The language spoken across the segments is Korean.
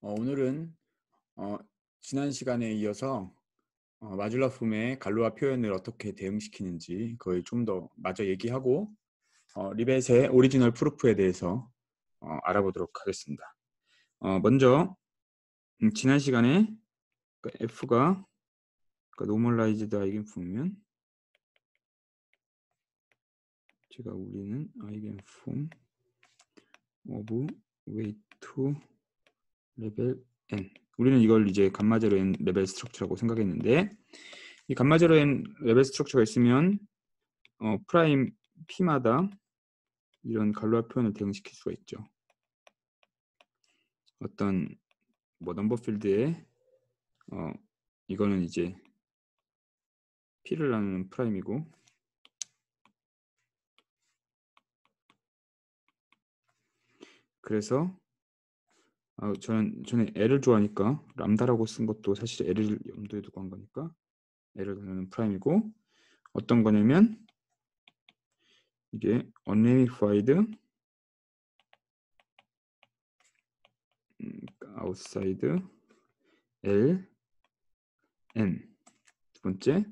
오늘은 어, 지난 시간에 이어서 마줄라 폼의 갈로아 표현을 어떻게 대응시키는지 그걸 좀 더 마저 얘기하고 리벳의 오리지널 프루프에 대해서 알아보도록 하겠습니다. 먼저 지난 시간에 F가 노멀라이즈드 아이겐폼이면 제가 우리는 아이겐폼 오브 웨이트 레벨 n, 우리는 이걸 이제 감마 제로 n 레벨 스트럭처라고 생각했는데, 이 감마 제로 n 레벨 스트럭처가 있으면 프라임 p마다 이런 갈로아 표현을 대응시킬 수가 있죠. 어떤 넘버 필드에 이거는 이제 p를 나누는 프라임이고, 그래서 저는 L을 좋아하니까 람다라고 쓴 것도 사실 L을 염두에 두고 한 거니까 L을 나누는 프라임이고, 어떤 거냐면 이게 unramified outside L n. 두 번째,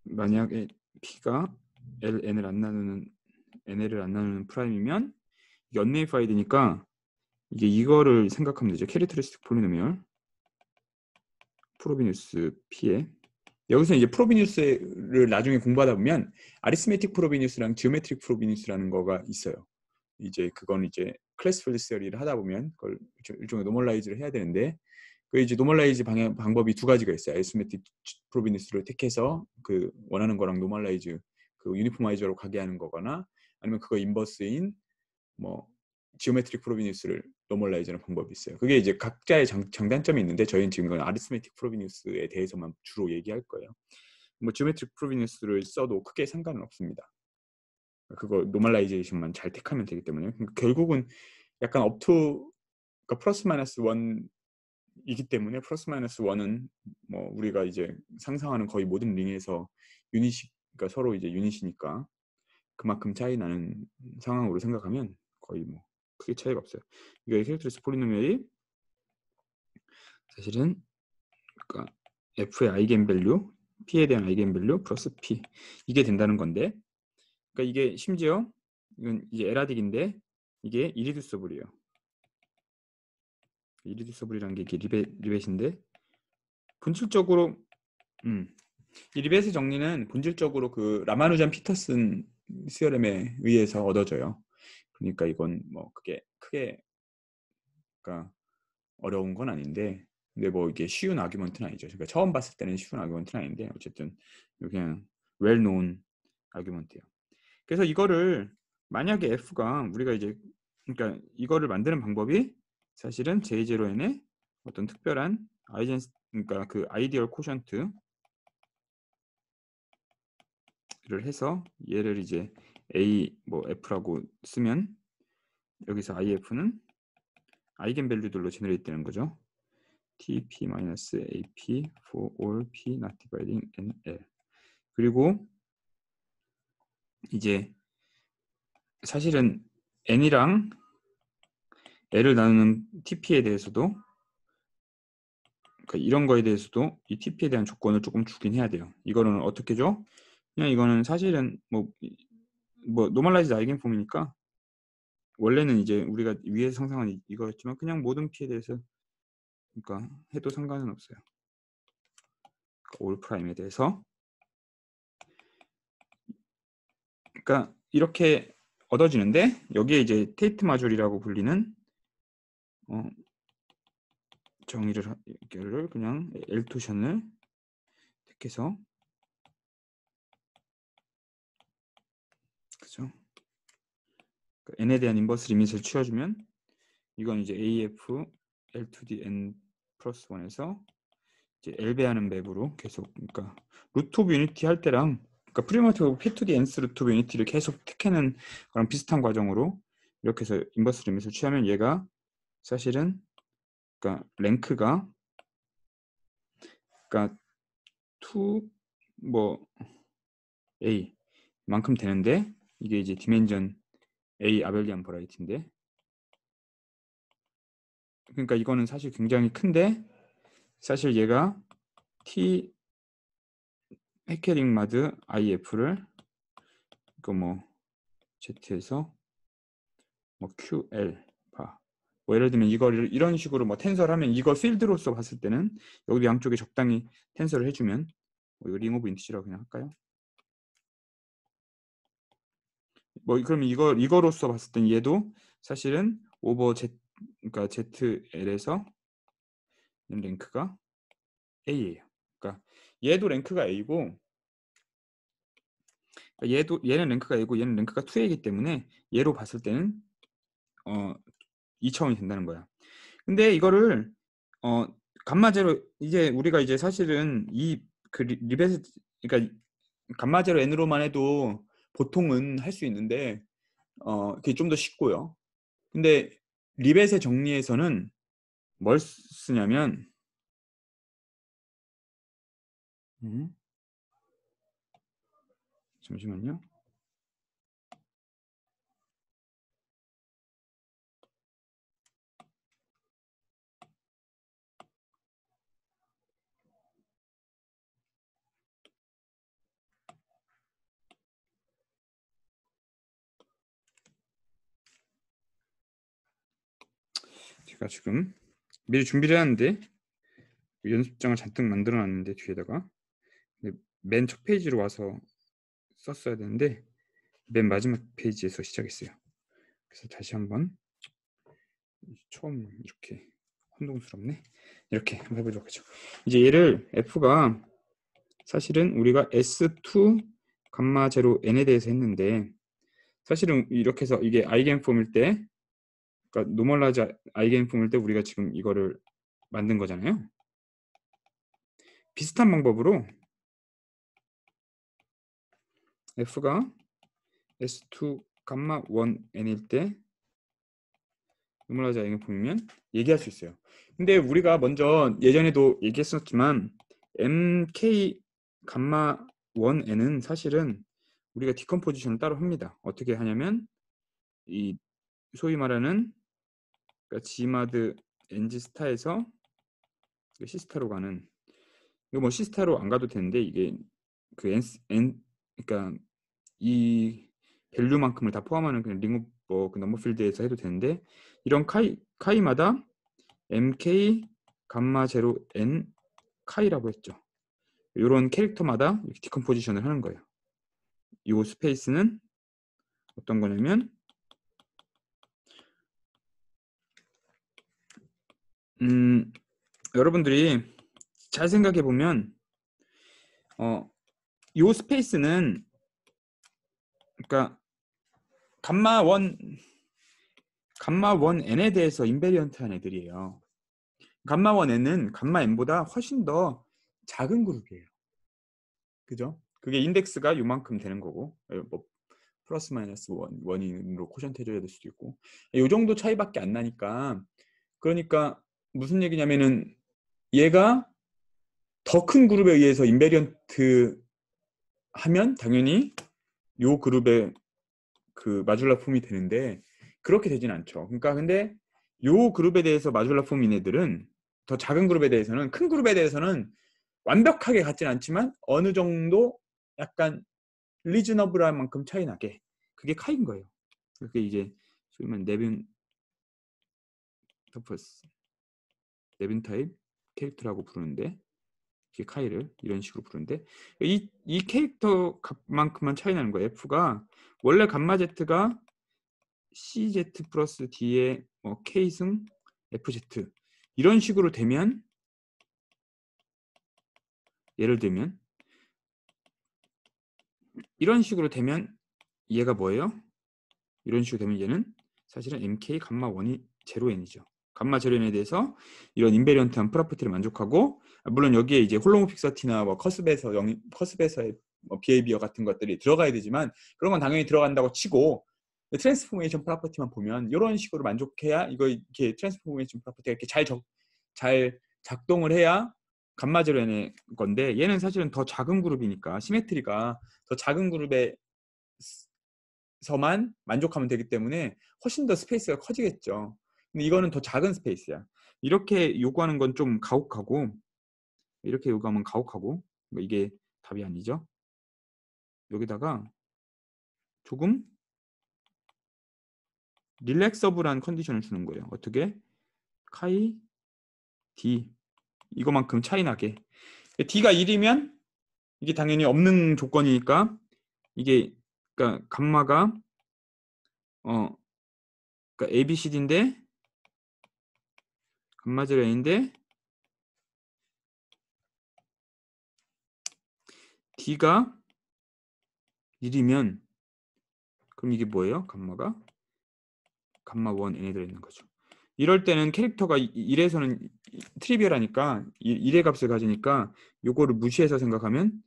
만약에 p가 ln을 안 나누는 nl을 안 나누는 프라임이면 이게 unnamefied니까 이거를 생각하면 되죠. 캐릭터리스틱 폴리노미얼 프로비누스 p에, 여기서 이제 프로비누스를 나중에 공부하다 보면 아리스메틱 프로비누스랑 지오메트릭 프로비누스라는 거가 있어요. 이제 그건 이제 클래스필드 시어리를 하다 보면 그걸 일종의 노멀라이즈를 해야 되는데, 그 이제 노멀라이즈 방법이 두 가지가 있어요. 아리스메틱 프로비누스를 택해서 그 원하는 거랑 노멀라이즈 그 유니포마이저로 가게 하는 거거나, 아니면 그거 인버스인 뭐 지오메트릭 프로비누스를 노멀라이즈하는 방법이 있어요. 그게 이제 각자의 장단점이 있는데, 저희는 지금 이건 아리스메틱 프로비누스에 대해서만 주로 얘기할 거예요. 뭐 지오메트릭 프로비누스를 써도 크게 상관은 없습니다. 그거 노멀라이제이션만 잘 택하면 되기 때문에 결국은 약간 업투, 그러니까 플러스 마이너스 1이기 때문에 플러스 마이너스 1은 뭐 우리가 이제 상상하는 거의 모든 링에서 유닛이, 그러니까 서로 이제 유닛이니까 그만큼 차이 나는 상황으로 생각하면 거의 뭐 크게 차이가 없어요. 이거 캐릭터리스틱 폴리노미얼이 사실은 그러니까 f의 아이겐밸류, p에 대한 아이겐밸류 플러스 p, 이게 된다는 건데, 그러니까 이게 심지어 이건 이제 에라딕인데 이게 이리듀서블이에요. 이리듀서블이라는 게 이게 리벳인데, 본질적으로 이 리벳의 정리는 본질적으로 그 라마누잔 피터슨 시어렘에 의해서 얻어져요. 그러니까 이건 뭐 그게 크게 그러니까 어려운 건 아닌데, 근데 뭐 이게 쉬운 아규먼트는 아니죠. 그러니까 처음 봤을 때는 쉬운 아규먼트는 아닌데, 어쨌든 그냥 well known 아규먼트예요. 그래서 이거를 만약에 f가 우리가 이제, 그러니까 이거를 만드는 방법이 사실은 J0n의 어떤 특별한 그러니까 그 아이디얼 코션트를 해서 얘를 이제 A 뭐 F라고 쓰면, 여기서 IF는 아이겐밸류들로 제너레이트 되는 거죠. TP-AP for all P not dividing NL. 그리고 이제 사실은 N이랑 L을 나누는 TP에 대해서도, 그러니까 이런 거에 대해서도 이 TP에 대한 조건을 조금 주긴 해야 돼요. 이거는 어떻게 줘? 그냥 이거는 사실은 뭐 노멀라이즈 아이겐폼이니까 원래는 이제 우리가 위에 상상한 이거였지만 그냥 모든 P에 대해서 그러니까 해도 상관은 없어요. 올 프라임에 대해서. 그러니까 이렇게 얻어지는데, 여기에 이제 테이트 마졸이라고 불리는 정의를 그냥 엘토션을 택해서, 그죠? n에 대한 인버스 리밋을 취해주면 이건 이제 AF L2D N 플러스 1에서 이제 L배하는 맵으로 계속, 그러니까 루트 오브 유니티 할 때랑, 그러니까 프리모티브 P2D Nth 루트 오브 유니티를 계속 택하는 그런 비슷한 과정으로 이렇게 해서 인버스 리밋을 취하면 얘가 사실은 그러니까 랭크가 그러니까 2 뭐 A 만큼 되는데, 이게 이제 디멘전 A 아벨리안 버라이티인데, 그러니까 이거는 사실 굉장히 큰데 사실 얘가 T 해케링마드 IF를 이거 뭐 Z에서 뭐 QL 봐. 뭐 예를 들면 이거를 이런 식으로 뭐 텐서를 하면 이거 필드로서 봤을 때는 여기도 양쪽에 적당히 텐서를 해주면 뭐 이거 링오브 인티지라고 그냥 할까요? 뭐 그러면 이거로서 봤을 땐 얘도 사실은 오버 Z 그러니까 ZL에서 랭크가 A예요. 그러니까 얘도 랭크가 A고 얘는 랭크가 A고 얘는 랭크가 2A이기 때문에 얘로 봤을 때는 2차원이 된다는 거야. 근데 이거를 감마제로 이제 우리가 이제 사실은 이 그 리벳 그러니까 감마제로 n으로만 해도 보통은 할 수 있는데 그게 좀 더 쉽고요. 근데 리벳의 정리에서는 뭘 쓰냐면 잠시만요. 제가 지금 미리 준비를 해놨는데 연습장을 잔뜩 만들어 놨는데 뒤에다가 맨 첫 페이지로 와서 썼어야 되는데 맨 마지막 페이지에서 시작했어요. 그래서 다시 한번 처음 이렇게 혼동스럽네. 이렇게 한번 해보도록 하죠. 이제 얘를 F가 사실은 우리가 S2 감마 제로 n에 대해서 했는데 사실은 이렇게 해서 이게 아이겐폼일 때 그러니까 노멀라이즈 아이겐폼일 때 우리가 지금 이거를 만든 거잖아요. 비슷한 방법으로 F가 S2 감마 1 n일 때 노멀라이즈 아이겐폼이면 얘기할 수 있어요. 근데 우리가 먼저 예전에도 얘기했었지만 MK 감마 1n은 사실은 우리가 디컴포지션을 따로 합니다. 어떻게 하냐면 이 소위 말하는 그러니까 G마드 NG 스타에서 C스타로 가는 이거 뭐 C스타로 안 가도 되는데 이게 그 그러니까 이 밸류만큼을 다 포함하는 그냥 링업 그 넘버 필드에서 해도 되는데 이런 카이마다 MK 감마 제로 N 카이라고 했죠. 이런 캐릭터마다 이렇게 디컴포지션을 하는 거예요. 이 스페이스는 어떤 거냐면 여러분들이 잘 생각해 보면 이 스페이스는 그러니까 감마 1 n에 대해서 인베리언트한 애들이에요. 감마 1 n은 감마 n보다 훨씬 더 작은 그룹이에요. 그죠? 그게 인덱스가 요만큼 되는 거고 뭐 플러스 마이너스 원인으로 코션트 해줘야 될 수도 있고 이 정도 차이밖에 안 나니까 그러니까 무슨 얘기냐면은 얘가 더 큰 그룹에 의해서 인베리언트 하면 당연히 요 그룹의 그 마줄라 폼이 되는데 그렇게 되진 않죠. 그러니까 근데 요 그룹에 대해서 마줄라 폼인 애들은 더 작은 그룹에 대해서는 큰 그룹에 대해서는 완벽하게 같진 않지만 어느 정도 약간 리즈너블한 만큼 차이 나게 그게 카인 거예요. 그게 이제 소위만 네빈 터퍼스 네빈 타입 캐릭터라고 부르는데 이게 카이를 이런 식으로 부르는데 이 캐릭터 값만큼만 차이 나는 거예요. F가 원래 감마 Z가 CZ 플러스 D의 K승 FZ 이런 식으로 되면 예를 들면 이런 식으로 되면 얘가 뭐예요? 이런 식으로 되면 얘는 사실은 MK 감마 1이 0n이죠. 감마 0n에 대해서 이런 인베리언트한 프로퍼티를 만족하고 물론 여기에 이제 홀로모픽서티나 뭐 커스베서의 뭐 비헤이비어 같은 것들이 들어가야 되지만 그런 건 당연히 들어간다고 치고 트랜스포메이션 프로퍼티만 보면 이런 식으로 만족해야 이거 이렇게 트랜스포메이션 프로퍼티가 이렇게 잘 작동을 해야 감마 0n의 건데 얘는 사실은 더 작은 그룹이니까 시메트리가 더 작은 그룹에 서만 만족하면 되기 때문에 훨씬 더 스페이스가 커지겠죠. 근데 이거는 더 작은 스페이스야. 이렇게 요구하는 건 좀 가혹하고, 이렇게 요구하면 가혹하고, 이게 답이 아니죠. 여기다가 조금 릴렉서블한 컨디션을 주는 거예요. 어떻게? 카이 D 이거만큼 차이 나게. D가 1이면 이게 당연히 없는 조건이니까 이게 그러니까 감마가 그러니까 ABCD인데 감마 제로 N인데 D가 1이면 그럼 이게 뭐예요? 감마가 감마 1 N에 들어있는 거죠. 이럴 때는 캐릭터가 1에서는 트리비얼하니까 1의 값을 가지니까 요거를 무시해서 생각하면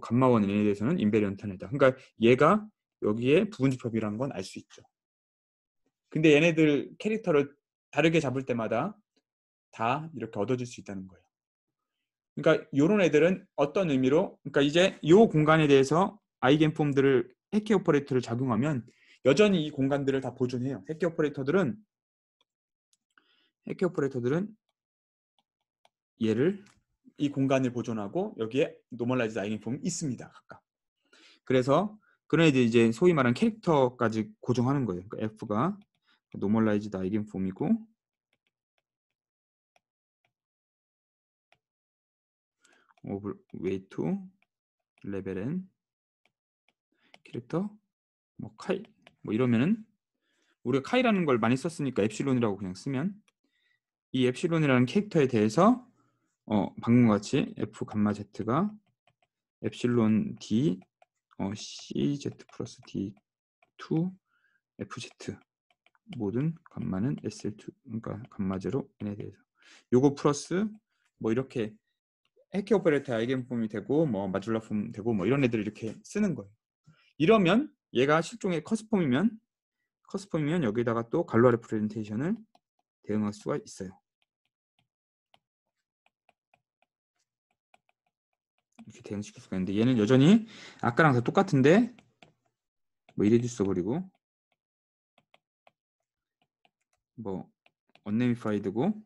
감마 1 N에 대해서는 인베리언트하다. 그러니까 얘가 여기에 부분집합이라는 건 알 수 있죠. 근데 얘네들 캐릭터를 다르게 잡을 때마다 다 이렇게 얻어질 수 있다는 거예요. 그러니까 이런 애들은 어떤 의미로 그러니까 이제 이 공간에 대해서 아이겐폼들을 해키 오퍼레이터를 작용하면 여전히 이 공간들을 다 보존해요. 해키 오퍼레이터들은 얘를 이 공간을 보존하고 여기에 노멀라이즈 아이겐폼이 있습니다. 각각. 그래서 그런 애들 이제 소위 말하는 캐릭터까지 고정하는 거예요. 그러니까 F가 노멀라이즈드 아이겐폼이고 오브 웨이 투 레벨 N 캐릭터 뭐 카이 뭐 이러면은 우리가 카이라는 걸 많이 썼으니까 엡실론이라고 그냥 쓰면 이 엡실론이라는 캐릭터에 대해서 방금 같이 F 감마 Z가 엡실론 D CZ 플러스 D2 FZ 모든 감마는 SL2 그러니까 감마 제로 N에 대해서 요거 플러스 뭐 이렇게 해키 오퍼레이터 아이겐폼이 되고 뭐 마줄라 폼 되고 뭐 이런 애들 이렇게 쓰는 거예요. 이러면 얘가 실종의 커스폼이면 여기다가 또 갈로 레프레젠테이션을 대응할 수가 있어요. 이렇게 대응시킬 수가 있는데 얘는 여전히 아까랑 다 똑같은데 뭐 이레듀스 버리고 뭐 언네미파이드고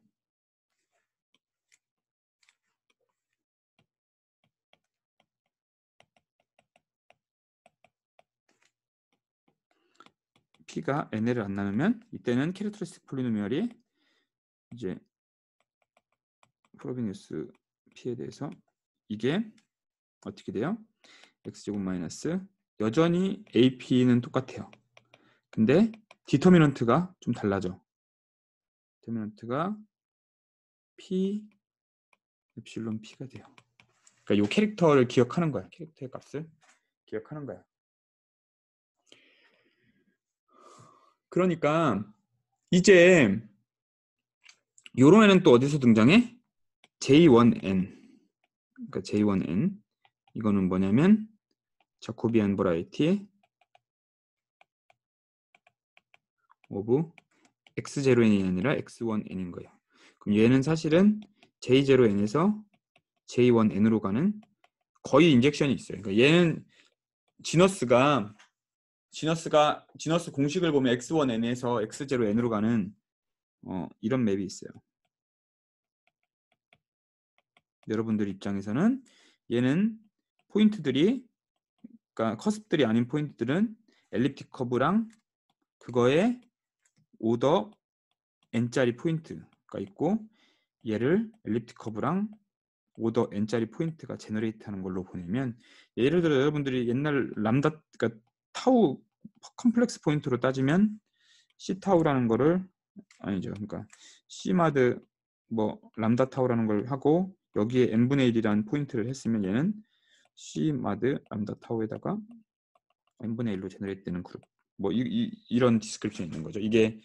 P가 NL을 안 나누면 이때는 캐릭터리스틱 폴리노미얼이 이제 프로비니우스 P에 대해서 이게 어떻게 돼요? X제곱 마이너스 여전히 AP는 똑같아요. 근데 디터미넌트가 좀 달라져. 디터미넌트가 P 엡실론 P가 돼요. 그러니까 이 캐릭터를 기억하는 거야. 캐릭터의 값을 기억하는 거야. 그러니까 이제 요런 애는 또 어디서 등장해? J1N. 그러니까 J1N. 이거는 뭐냐면 자코비안 버라이티 오브 X0N이 아니라 X1N인 거예요. 그럼 얘는 사실은 J0N에서 J1N으로 가는 거의 인젝션이 있어요. 그러니까 얘는 지너스 공식을 보면 X1N에서 X0N으로 가는 이런 맵이 있어요. 여러분들 입장에서는 얘는 포인트들이 그러니까 커습들이 아닌 포인트들은 엘립틱 커브랑 그거에 오더 n짜리 포인트가 있고 얘를 엘립틱 커브랑 오더 n짜리 포인트가 제너레이트하는 걸로 보내면 예를 들어 여러분들이 옛날 람다 그러니까 타우 컴플렉스 포인트로 따지면 C 타우라는 거를 아니죠. 그러니까 C마드 뭐 람다 타우라는 걸 하고 여기에 n분의 1이라는 포인트를 했으면 얘는 C마드 람다 타우에다가 n분의 1로 제너레이트 되는 그룹 뭐 이런 디스크립션이 있는 거죠. 이게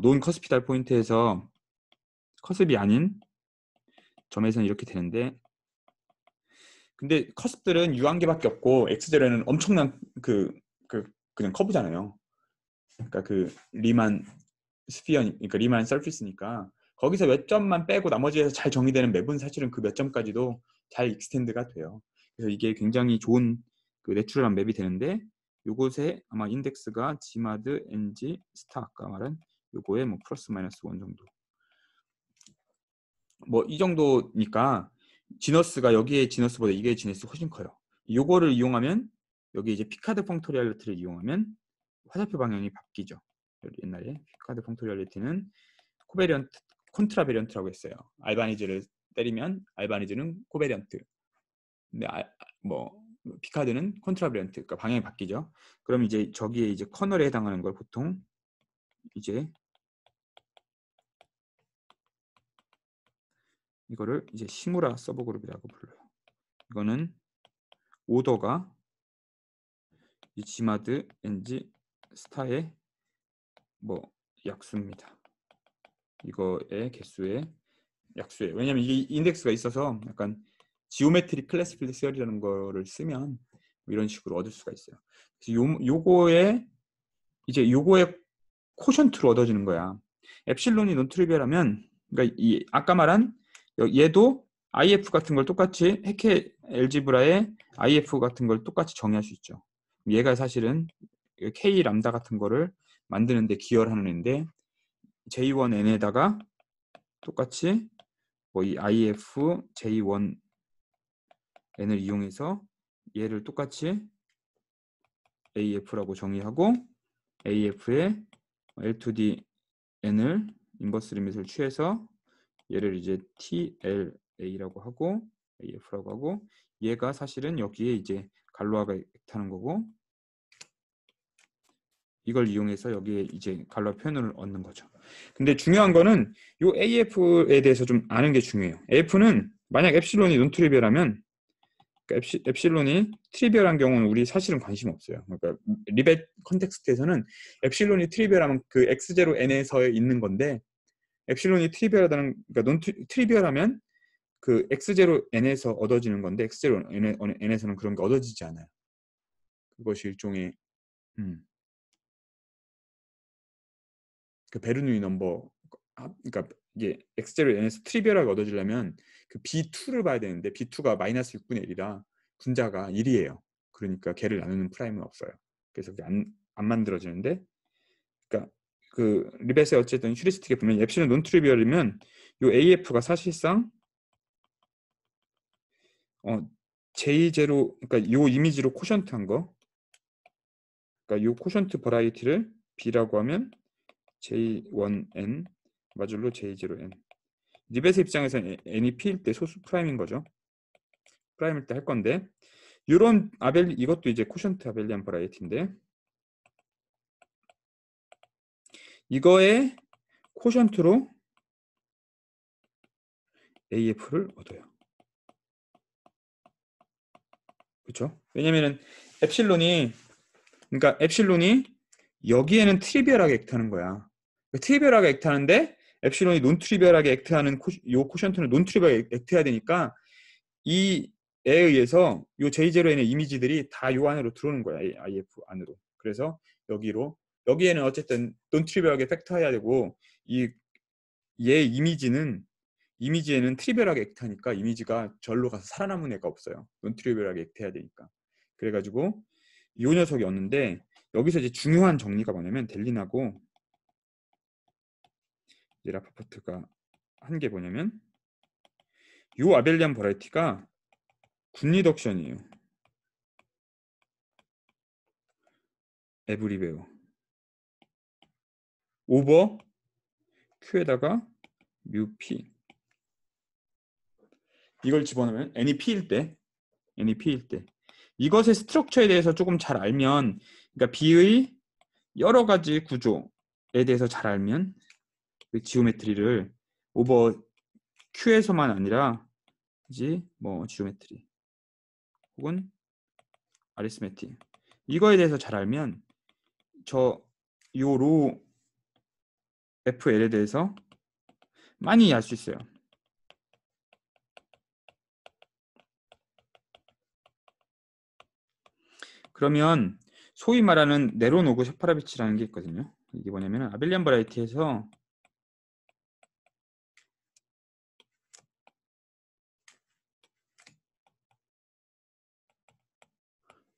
논 커스피달 포인트에서 커습이 아닌 점에서는 이렇게 되는데 근데 커습들은 유한계밖에 없고 X0는 엄청난 그냥 커브잖아요. 그러니까 그 리만 스피어 그러니까 리만 서피스니까 거기서 몇 점만 빼고 나머지에서 잘 정리되는 맵은 사실은 그 몇 점까지도 잘 익스텐드가 돼요. 그래서 이게 굉장히 좋은 그 내추럴한 맵이 되는데 요곳에 아마 인덱스가 G마드, NG, 스타 아까 말한 요거에 뭐 플러스 마이너스 1 정도. 뭐 이 정도니까 지너스가 여기에 지너스보다 이게 지너스 훨씬 커요. 요거를 이용하면 여기 이제 피카드 펑토리얼리티를 이용하면 화살표 방향이 바뀌죠. 옛날에 피카드 펑토리얼리티는 코베리언트, 콘트라베리언트라고 했어요. 알바니즈를 때리면 알바니즈는 코베리언트. 근데 뭐 피카드는 콘트라베리언트. 그러니까 방향이 바뀌죠. 그럼 이제 저기에 이제 커널에 해당하는 걸 보통 이제 이거를 이제 시무라 서브그룹이라고 불러요. 이거는 오더가 이 지마드 엔지 스타의 뭐 약수입니다. 이거의 개수의 약수예요. 왜냐면 이게 인덱스가 있어서 약간 지오메트리 클래시필드 세어리라는 거를 쓰면 이런 식으로 얻을 수가 있어요. 그래서 요거에 이제 요거의 코션트로 얻어지는 거야. 엡실론이 논트리비얼하면 그러니까 이 아까 말한 얘도 IF 같은 걸 똑같이 해케 엘지브라의 IF 같은 걸 똑같이 정의할 수 있죠. 얘가 사실은 K 람다 같은 거를 만드는데 기여하는 애인데 J1N에다가 똑같이 뭐 이 IF J1N을 이용해서 얘를 똑같이 AF라고 정의하고 AF의 L2D 인버스 리밋을 취해서 얘를 이제 TLA라고 하고 AF라고 하고 얘가 사실은 여기에 이제 갈로아가 타는 거고 이걸 이용해서 여기에 이제 갈로아 표현을 얻는 거죠. 근데 중요한 거는 이 AF에 대해서 좀 아는 게 중요해요. AF는 만약 엡실론이 논트리비얼하면 그러니까 엡실론이 트리비얼한 경우는 우리 사실은 관심 없어요. 그러니까 리벳 컨텍스트에서는 엡실론이 트리비얼하면 그 x0n에서 있는 건데 엡실론이 트리비얼하다는 그러니까 트리비얼하면 그 x0n에서 얻어지는 건데 x0n에서는 그런 게 얻어지지 않아요. 그것이 일종의 그 베르누이 넘버 그러니까 이게 x0n에서 트리비얼하게 얻어지려면 그 b2를 봐야 되는데 b2가 마이너스 6분의 1이라 분자가 1이에요. 그러니까 걔를 나누는 프라임은 없어요. 그래서 그게 안 만들어지는데 그러니까 그 리벳의 어쨌든 휴리스틱에 보면 엡실론 논트리비얼이면 요 AF가 사실상 J0 그러니까 요 이미지로 코션트한 거 그러니까 요 코션트 버라이티를 B라고 하면 J1N 마줄로 J0N 리벳의 입장에서는 n이 p일 때 소수 프라임인 거죠. 프라임일 때 할 건데 이런 이것도 이제 코션트 아벨리안 버라이티인데 이거의 코션트로 AF를 얻어요. 그렇죠? 왜냐면은 그러니까 엡실론이 여기에는 트리비얼하게 액트하는 거야. 트리비얼하게 액트하는데 엡실론이 논트리비얼하게 액트하는 요 코션트는 논트리비얼하게 액트해야 되니까 이 에 의해서 요 J0N의 이미지들이 다 요 안으로 들어오는 거야. IF 안으로. 그래서 여기에는 어쨌든 논트리비얼하게 팩터해야 되고 얘 이미지에는 트리비얼하게 액트하니까 이미지가 절로 가서 살아남은 애가 없어요. 논트리비얼하게 액트해야 되니까. 그래가지고 요 녀석이었는데 여기서 이제 중요한 정리가 뭐냐면 델린하고 이제 라파포트가 한 게 뭐냐면 요 아벨리안 버라이티가 굿리덕션이에요. 에브리베어 오버 Q에다가 뮤 P 이걸 집어넣으면 n이 P일 때 이것의 스트럭처에 대해서 조금 잘 알면 그러니까 B의 여러 가지 구조에 대해서 잘 알면 그 지오메트리를 오버 Q에서만 아니라 이제 뭐 지오메트리 혹은 아리스메틱 이거에 대해서 잘 알면 저 요 로 FL에 대해서 많이 알 수 있어요. 그러면 소위 말하는 네로노그 샤파라비치라는 게 있거든요. 이게 뭐냐면 아벨리안 버라이티에서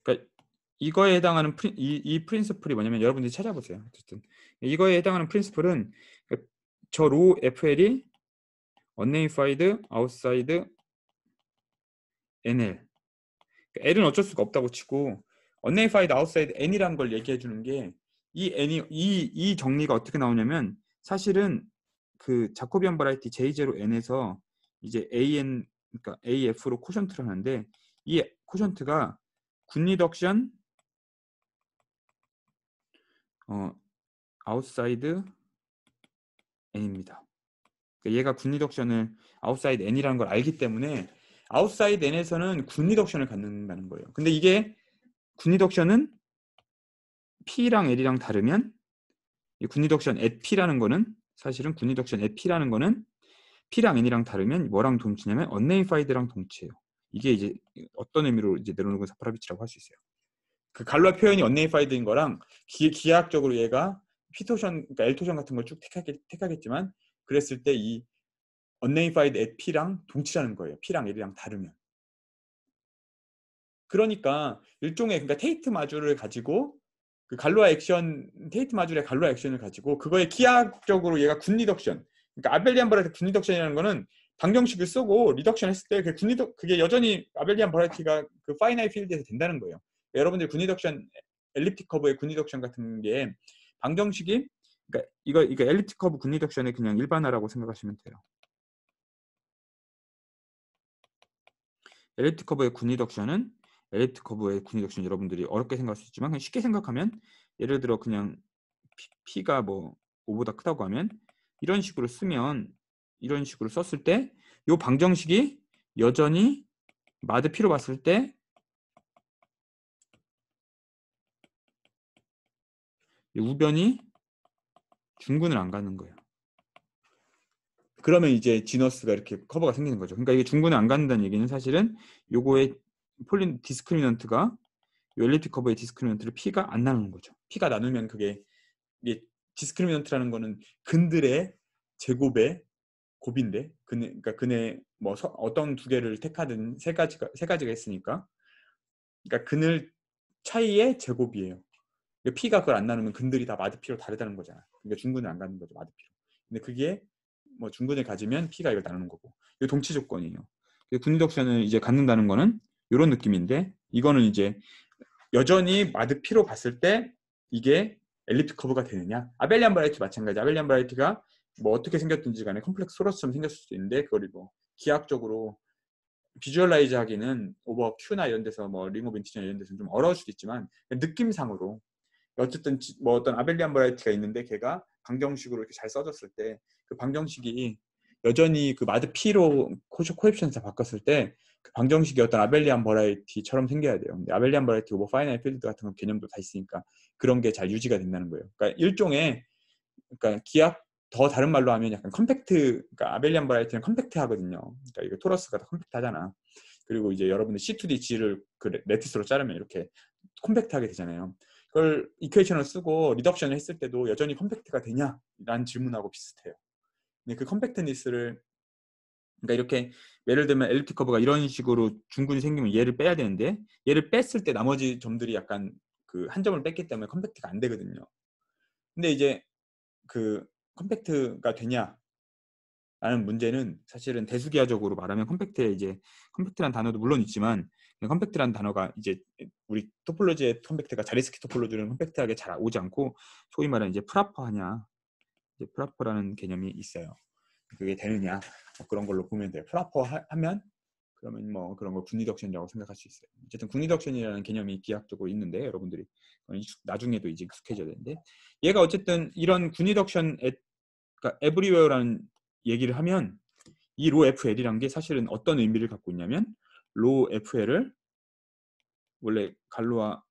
그러니까 이거에 해당하는 이 프린스플이 뭐냐면 여러분들이 찾아보세요. 어쨌든 이거에 해당하는 프린시플은 저 로 FL이 unnamed outside NL. L은 어쩔 수가 없다고 치고 unnamed outside N이라는 걸 얘기해 주는 게 이 N이 이 정리가 어떻게 나오냐면 사실은 그 자코비안 버라이티 J0N에서 이제 AN 그러니까 AF로 코션트를 하는데 이 코션트가 굿 리덕션 아웃사이드 N입니다. 그러니까 얘가 굿 리덕션을 아웃사이드 N이라는 걸 알기 때문에 아웃사이드 N에서는 굿 리덕션을 갖는다는 거예요. 근데 이게 굿 리덕션은 P랑 L이랑 다르면 이 굿 리덕션 at P라는 거는 사실은 굿 리덕션 at P라는 거는 P랑 N이랑 다르면 뭐랑 동치냐면 unnameed랑 동치예요. 이게 이제 어떤 의미로 이제 내려놓은 사프라비치라고 할 수 있어요. 그 갈루아 표현이 unnameed인 거랑 기하학적으로 얘가 P토션, 그러니까 L토션 같은 걸 쭉 택하겠지만 그랬을 때 이 unnamed at P랑 동치라는 거예요. P랑 L이랑 다르면. 그러니까 일종의 그러니까 테이트 마주를 가지고 그 갈루아 액션 테이트 마줄의 갈루아 액션을 가지고 그거에 기하학적으로 얘가 군 리덕션 그러니까 아벨리안 버라이티 군 리덕션이라는 거는 방정식을 쓰고 리덕션 했을 때 그게 여전히 아벨리안 버라이티가 그 파이나이 필드에서 된다는 거예요. 여러분들 군 리덕션 엘립틱 커브의 군 리덕션 같은 게 방정식이 그러니까 이거 엘립틱 커브 군 리덕션의 그냥 일반화라고 생각하시면 돼요. 엘립틱 커브의 군 리덕션은 엘립틱 커브의 군 리덕션 여러분들이 어렵게 생각할 수 있지만 그냥 쉽게 생각하면 예를 들어 그냥 P가 뭐 5보다 크다고 하면 이런 식으로 쓰면 이런 식으로 썼을 때 이 방정식이 여전히 마드 P로 봤을 때 우변이 중근을 안 가는 거예요. 그러면 이제 지너스가 이렇게 커버가 생기는 거죠. 그러니까 이게 중근을 안 갖는다는 얘기는 사실은 요거의 폴린 디스크리미넌트가 엘립틱 커버의 디스크리미넌트를 P가 안 나누는 거죠. P가 나누면 그게 이게 디스크리미넌트라는 거는 근들의 제곱의 곱인데 그러니까 근의 뭐 어떤 두 개를 택하든 세 가지가 있으니까 그러니까 근을 차이의 제곱이에요. P가 그걸 안 나누면 근들이 다 마드 P로 다르다는 거잖아. 그러니까 중근을 안 갖는 거죠 마드 P로. 근데 그게 뭐 중근을 가지면 P가 이걸 나누는 거고 이거 동치 조건이에요. 군리덕션을 이제 갖는다는 거는 이런 느낌인데 이거는 이제 여전히 마드 P로 봤을 때 이게 엘립틱 커브가 되느냐? 아벨리안 버라이티 마찬가지. 아벨리안 버라이티가 뭐 어떻게 생겼든지 간에 컴플렉스 토러스처럼 생겼을 수도 있는데 그걸 뭐 기하학적으로 비주얼라이즈 하기는 오버 Q나 이런 데서 뭐 링 오브 인티저나 이런 데서는 좀 어려울 수도 있지만 느낌상으로 어쨌든 뭐 어떤 아벨리안 버라이티가 있는데 걔가 방정식으로 이렇게 잘 써졌을 때 그 방정식이 여전히 그 마드 P로 코에피션트 바꿨을 때 그 방정식이 어떤 아벨리안 버라이티처럼 생겨야 돼요. 근데 아벨리안 버라이티 뭐 파이나이 필드 같은 거 개념도 다 있으니까 그런 게 잘 유지가 된다는 거예요. 그러니까 일종의 그러니까 기하 더 다른 말로 하면 약간 컴팩트 그러니까 아벨리안 버라이티는 컴팩트 하거든요. 그러니까 이거 토러스가 다 컴팩트 하잖아. 그리고 이제 여러분들 C2D G를 그 레티스로 자르면 이렇게 컴팩트하게 되잖아요. 그걸 이퀘이션을 쓰고 리덕션을 했을 때도 여전히 컴팩트가 되냐? 라는 질문하고 비슷해요. 근데 그 컴팩트니스를 그러니까 이렇게 예를 들면 엘립틱 커브가 이런 식으로 중근이 생기면 얘를 빼야 되는데 얘를 뺐을 때 나머지 점들이 약간 그 한 점을 뺐기 때문에 컴팩트가 안 되거든요. 근데 이제 그 컴팩트가 되냐? 라는 문제는 사실은 대수기하적으로 말하면 컴팩트에 이제 컴팩트란 단어도 물론 있지만 컴팩트란 단어가 이제 우리 토폴로지의 컴팩트가 자리스키 토폴로지는 컴팩트하게 잘 오지 않고 소위 말하는 이제 프라퍼하냐 이제 프라퍼라는 개념이 있어요. 그게 되느냐 뭐 그런 걸로 보면 돼요. 프라퍼 하면 그러면 뭐 그런 걸 군리덕션이라고 생각할 수 있어요. 어쨌든 군리덕션이라는 개념이 기하학적으로 있는데 여러분들이 나중에도 이제 익숙해져야 되는데 얘가 어쨌든 이런 군리덕션 그러니까 에브리웨어라는 얘기를 하면 이 로 FL이란 게 사실은 어떤 의미를 갖고 있냐면 로 FL을 원래 갈로아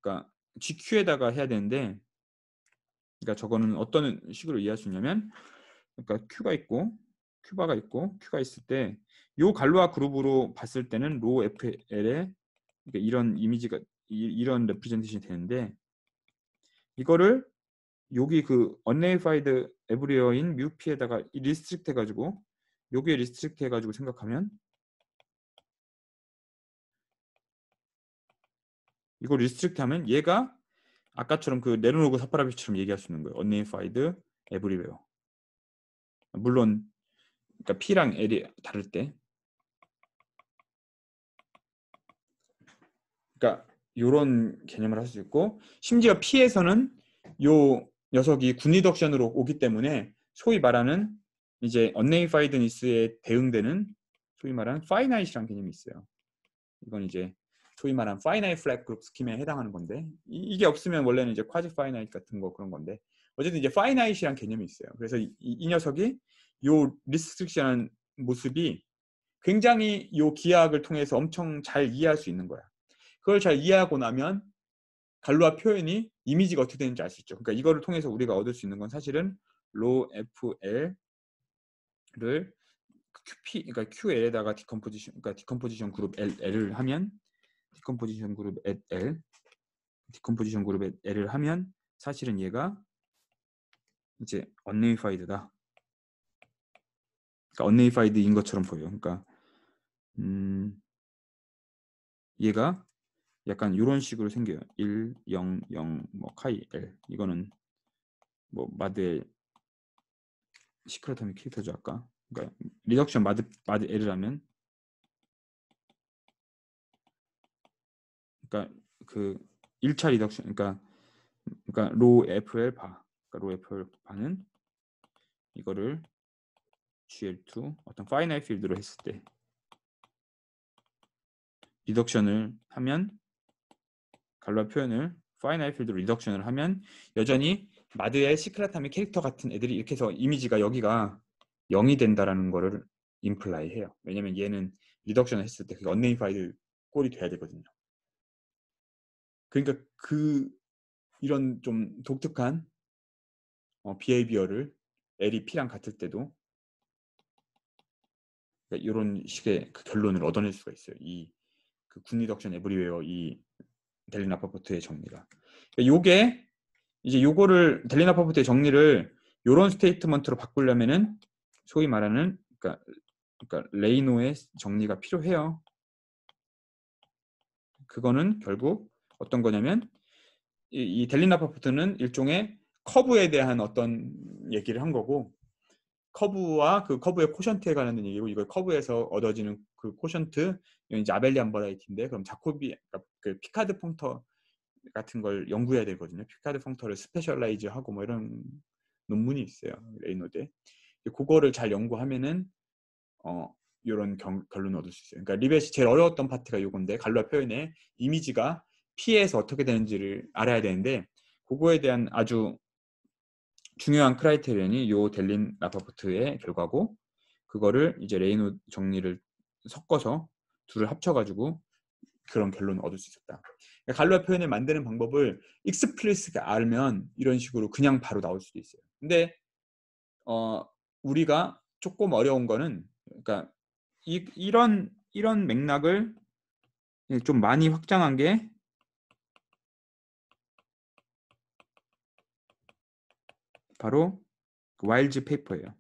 그러니까 GQ에다가 해야 되는데 그러니까 저거는 어떤 식으로 이해할 수 있냐면 그러니까 Q가 있고 Q바가 있고 Q가 있을 때 요 갈로아 그룹으로 봤을 때는 로 FL에 그러니까 이런 이미지가 이런 레프레젠테이션이 되는데 이거를 여기 그 unnamed everywhere인 뮤피에다가 리스트릭트 해가지고 여기에 리스트릭트 해가지고 생각하면 이거 리스트릭트 하면 얘가 아까처럼 그 네로노그 사파라비처럼 얘기할 수 있는 거예요. unnamed everywhere. 물론 그러니까 P랑 L이 다를 때, 그러니까 이런 개념을 할 수 있고, 심지어 P에서는 요 녀석이 군리덕션으로 오기 때문에 소위 말하는 이제 unnakedness에 대응되는 소위 말하는 finite이라는 개념이 있어요. 이건 이제 소위 말하는 finite flag group 스킴에 해당하는 건데, 이게 없으면 원래는 이제 quasi finite 같은 거 그런 건데, 어쨌든 이제 finite이라는 개념이 있어요. 그래서 이 녀석이 요 restriction한 모습이 굉장히 요 기하학을 통해서 엄청 잘 이해할 수 있는 거야. 그걸 잘 이해하고 나면 갈루아 표현이 이미지가 어떻게 되는지 알 수 있죠. 그러니까 이거를 통해서 우리가 얻을 수 있는 건 사실은 로 FL을 QP, 그러니까 QL에다가 디컴포지션 그룹 L을 하면 디컴포지션 그룹 L을 하면 사실은 얘가 이제 unnamefied다. 그러니까 unnamefied인 것처럼 보여요. 그러니까 얘가 약간 이런 식으로 생겨요. 1, 0, 0, 뭐 카이 L. 이거는 뭐 마드의 시크릿 아토믹 캐릭터죠 아까. 그러니까 리덕션 마드 L을 하면, 그러니까 그 1차 리덕션, 그러니까 로 FL 바, 그러니까 로 FL 바는 이거를 GL2 어떤 파이나이트 필드로 했을 때 리덕션을 하면, 갈루아 표현을 파이나이트 필드로 리덕션을 하면 여전히 마드의 시크릿함의 캐릭터 같은 애들이 이렇게 해서 이미지가 여기가 0이 된다라는 거를 임플라이 해요. 왜냐면 얘는 리덕션을 했을 때 그게 언네이파이드 꼴이 돼야 되거든요. 그러니까 이런 좀 독특한 비헤이비어를 L이 P랑 같을 때도 그러니까 이런 식의 그 결론을 얻어낼 수가 있어요. 그 군리덕션 에브리웨어 이 델린 아파포트의 정리가. 그러니까 요게 이제 요거를 델린 아파포트의 정리를 요런 스테이트먼트로 바꾸려면은 소위 말하는 그러니까 레이노의 정리가 필요해요. 그거는 결국 어떤 거냐면 이 델린 아파포트는 일종의 커브에 대한 어떤 얘기를 한 거고, 커브와 그 커브의 코션트에 관한 얘기고, 이걸 커브에서 얻어지는 그 코션트, 이건 이제 아벨리안 버라이티인데, 그럼 자코비, 그러니까 그 피카드 펑터 같은 걸 연구해야 되거든요. 피카드 펑터를 스페셜라이즈 하고 뭐 이런 논문이 있어요. 레이노드에. 그거를 잘 연구하면은 이런 결론을 얻을 수 있어요. 그러니까 리벳이 제일 어려웠던 파트가 이건데, 갈루아 표현의 이미지가 P에서 어떻게 되는지를 알아야 되는데, 그거에 대한 아주 중요한 크라이테리언이 요 델린 라파포트의 결과고, 그거를 이제 레이노 정리를 섞어서 둘을 합쳐가지고 그런 결론을 얻을 수 있었다. 그러니까 갈루아 표현을 만드는 방법을 익스플리시트하게 알면 이런 식으로 그냥 바로 나올 수도 있어요. 근데 우리가 조금 어려운 거는, 그러니까 이런 맥락을 좀 많이 확장한 게 바로 그 와일즈 페이퍼예요.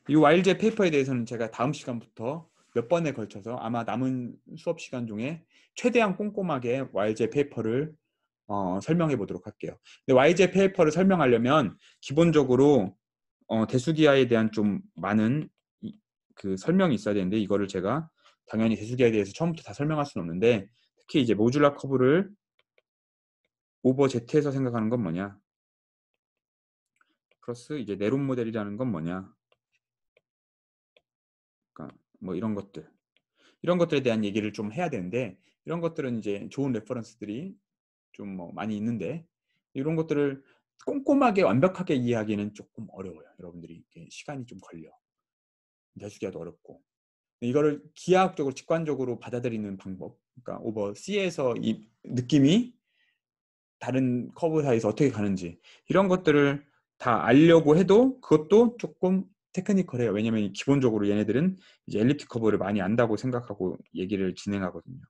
이 와일즈 페이퍼에 대해서는 제가 다음 시간부터 몇 번에 걸쳐서 아마 남은 수업 시간 중에 최대한 꼼꼼하게 와일즈 페이퍼를 설명해 보도록 할게요. 근데 와일즈 페이퍼를 설명하려면 기본적으로 대수기하에 대한 좀 많은 그 설명이 있어야 되는데, 이거를 제가 당연히 대수기하에 대해서 처음부터 다 설명할 수는 없는데, 특히 이제 모듈라 커브를 오버 Z에서 생각하는 건 뭐냐, 플러스 이제 네론 모델이라는 건 뭐냐, 그러니까 뭐 이런 것들에 대한 얘기를 좀 해야 되는데, 이런 것들은 이제 좋은 레퍼런스들이 좀 뭐 많이 있는데, 이런 것들을 꼼꼼하게 완벽하게 이해하기는 조금 어려워요. 여러분들이 시간이 좀 걸려. 대수기하도 어렵고, 이거를 기하학적으로 직관적으로 받아들이는 방법, 그러니까 오버 C에서 이 느낌이 다른 커브 사이에서 어떻게 가는지, 이런 것들을 다 알려고 해도 그것도 조금 테크니컬해요. 왜냐면 기본적으로 얘네들은 이제 엘립틱 커브를 많이 안다고 생각하고 얘기를 진행하거든요.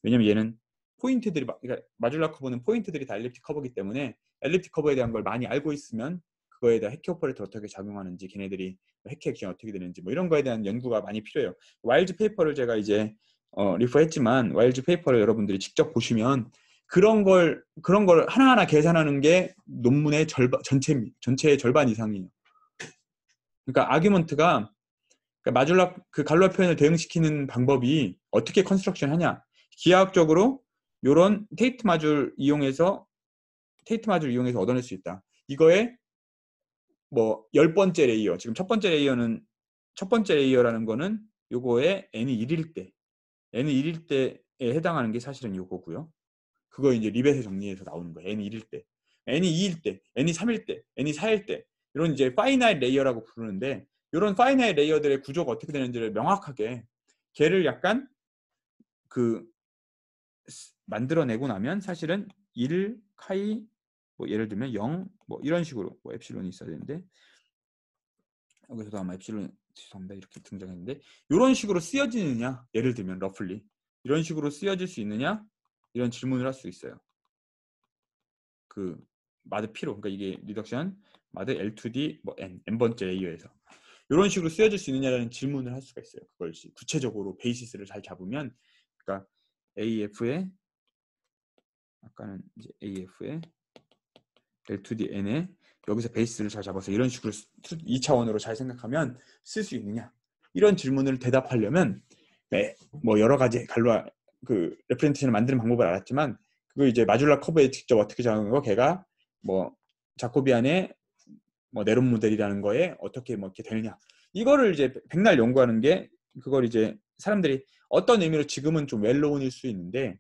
왜냐면 얘는 포인트들이, 그러니까 마줄라 커브는 포인트들이 다 엘립틱 커브이기 때문에 엘립틱 커브에 대한 걸 많이 알고 있으면 그거에 대한 해키 오퍼레이터 어떻게 작용하는지, 걔네들이 해키 액션이 어떻게 되는지 뭐 이런 거에 대한 연구가 많이 필요해요. 와일즈 페이퍼를 제가 이제 리퍼했지만 와일즈 페이퍼를 여러분들이 직접 보시면 그런 걸 하나하나 계산하는 게 논문의 전체의 절반 이상이에요. 그러니까 아규먼트가 그러니까 마줄락 그 갈로아 표현을 대응시키는 방법이 어떻게 컨스트럭션 하냐. 기하학적으로 요런 테이트 마줄 이용해서 얻어낼 수 있다. 이거에 뭐 10번째 레이어. 지금 첫 번째 레이어라는 거는 요거에 n이 1일 때 n이 해당하는 게 사실은 요거고요. 그거 이제 리벳의 정리에서 나오는 거예요. n이 1일 때, n이 2일 때, n이 3일 때, n이 4일 때 이런 이제 파이나이트 레이어라고 부르는데 이런 파이나이트 레이어들의 구조가 어떻게 되는지를 명확하게 걔를 약간 그 만들어내고 나면 사실은 1 카이 뭐 예를 들면 0 뭐 이런 식으로 뭐 엡실론이 있어야 되는데 여기서도 아마 엡실론 죄송합니다 이렇게 등장했는데 이런 식으로 쓰여지느냐 예를 들면 러플리 이런 식으로 쓰여질 수 있느냐 이런 질문을 할 수 있어요. 그 마드 P로 그러니까 이게 리덕션 마드 L2D 뭐 n번째 레이어에서 이런 식으로 쓰여질 수 있느냐라는 질문을 할 수가 있어요. 그걸 구체적으로 베이시스를 잘 잡으면 그러니까 AF에 아까는 이제 AF에 L2D N에 여기서 베이스를 잘 잡아서 이런 식으로 2차원으로 잘 생각하면 쓸 수 있느냐 이런 질문을 대답하려면 뭐 여러 가지 갈로아 그 레프레젠테이션을 만드는 방법을 알았지만 그거 이제 마줄라 커브에 직접 어떻게 잡는 거 걔가 뭐 자코비안의 뭐 네론 모델이라는 거에 어떻게 뭐 이렇게 되느냐 이거를 이제 백날 연구하는 게 그걸 이제 사람들이 어떤 의미로 지금은 좀 웰로운일 수 있는데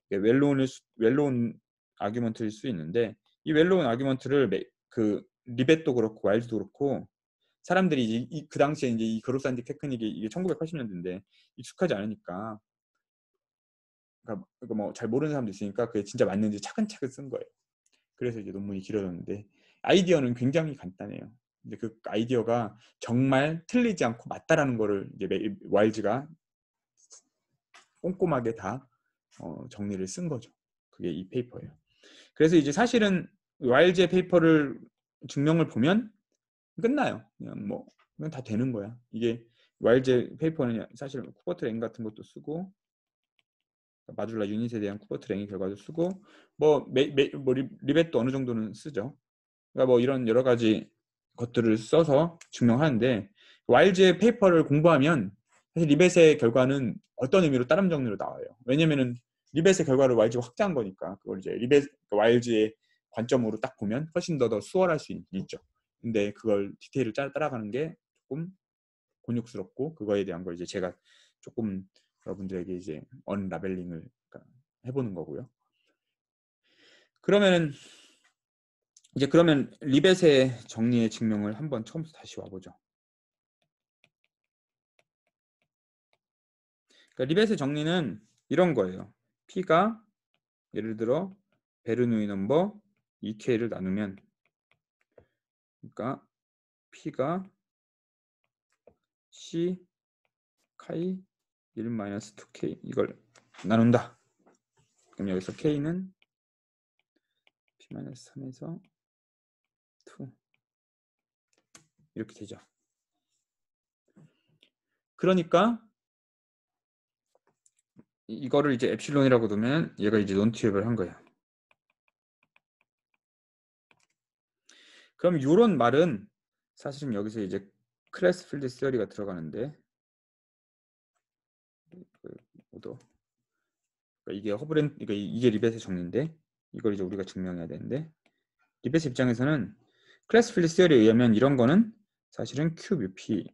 웰로운 아규먼트일 수 있는데 이 웰로운 아규먼트를 그 리벳도 그렇고 와일즈도 그렇고 사람들이 그 당시에 이제 이 그로산딕 테크닉이 이게 1980년대인데 익숙하지 않으니까 그러니까 뭐 잘 모르는 사람도 있으니까 그게 진짜 맞는지 차근차근 쓴 거예요. 그래서 이제 논문이 길어졌는데 아이디어는 굉장히 간단해요. 근데 그 아이디어가 정말 틀리지 않고 맞다라는 거를 이제 와일즈가 꼼꼼하게 다 정리를 쓴 거죠. 그게 이 페이퍼예요. 그래서 이제 사실은 와일즈의 페이퍼를 증명을 보면 끝나요. 그냥 뭐 그냥 다 되는 거야. 이게 와일즈 페이퍼는 사실 쿠버트 랭 같은 것도 쓰고 마줄라 유닛에 대한 쿠버트 랭의 결과도 쓰고 뭐 리벳도 어느 정도는 쓰죠. 그러니까 뭐 이런 여러 가지 것들을 써서 증명하는데 와일즈의 페이퍼를 공부하면 사실 리벳의 결과는 어떤 의미로 다른 정리로 나와요. 왜냐면은 리벳의 결과를 와일즈가 확장한 거니까 그걸 이제 와일즈의 관점으로 딱 보면 훨씬 더 수월할 수 있죠. 근데 그걸 디테일을 따라가는 게 조금 곤욕스럽고 그거에 대한 걸 이제 제가 조금 여러분들에게 이제 언라벨링을 해보는 거고요. 그러면 리벳의 정리의 증명을 한번 처음부터 다시 와보죠. 그러니까 리벳의 정리는 이런 거예요. P가 예를 들어 베르누이 넘버 2K를 나누면 그러니까 P가 C 카이 1-2K 이걸 나눈다. 그럼 여기서 K는 P-3에서 2 이렇게 되죠. 그러니까 이거를 이제 엡실론이라고 두면 얘가 이제 논투앱을 한 거예요. 그럼 이런 말은 사실은 여기서 이제 클래스 필드 시어리가 들어가는데 그러니까 이게 그러니까 이게 리벳의 정리인데 이걸 이제 우리가 증명해야 되는데 리벳의 입장에서는 클래스 필드 시어리에 의하면 이런 거는 사실은 Q 뮤 P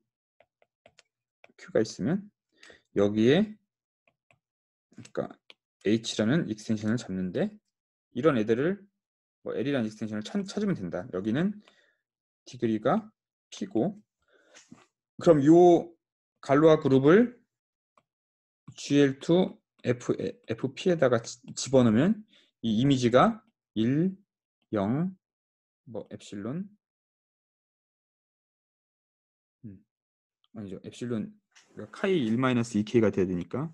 Q가 있으면 여기에 그러니까 H라는 익스텐션을 잡는데 이런 애들을 뭐 L이라는 익스텐션을 찾으면 된다. 여기는 디그리가 P고 그럼 요 갈로아 그룹을 GL2 FP에다가 집어넣으면 이 이미지가 1, 0, 뭐 엡실론 아니죠. 엡실론 카이 1-2K가 돼야 되니까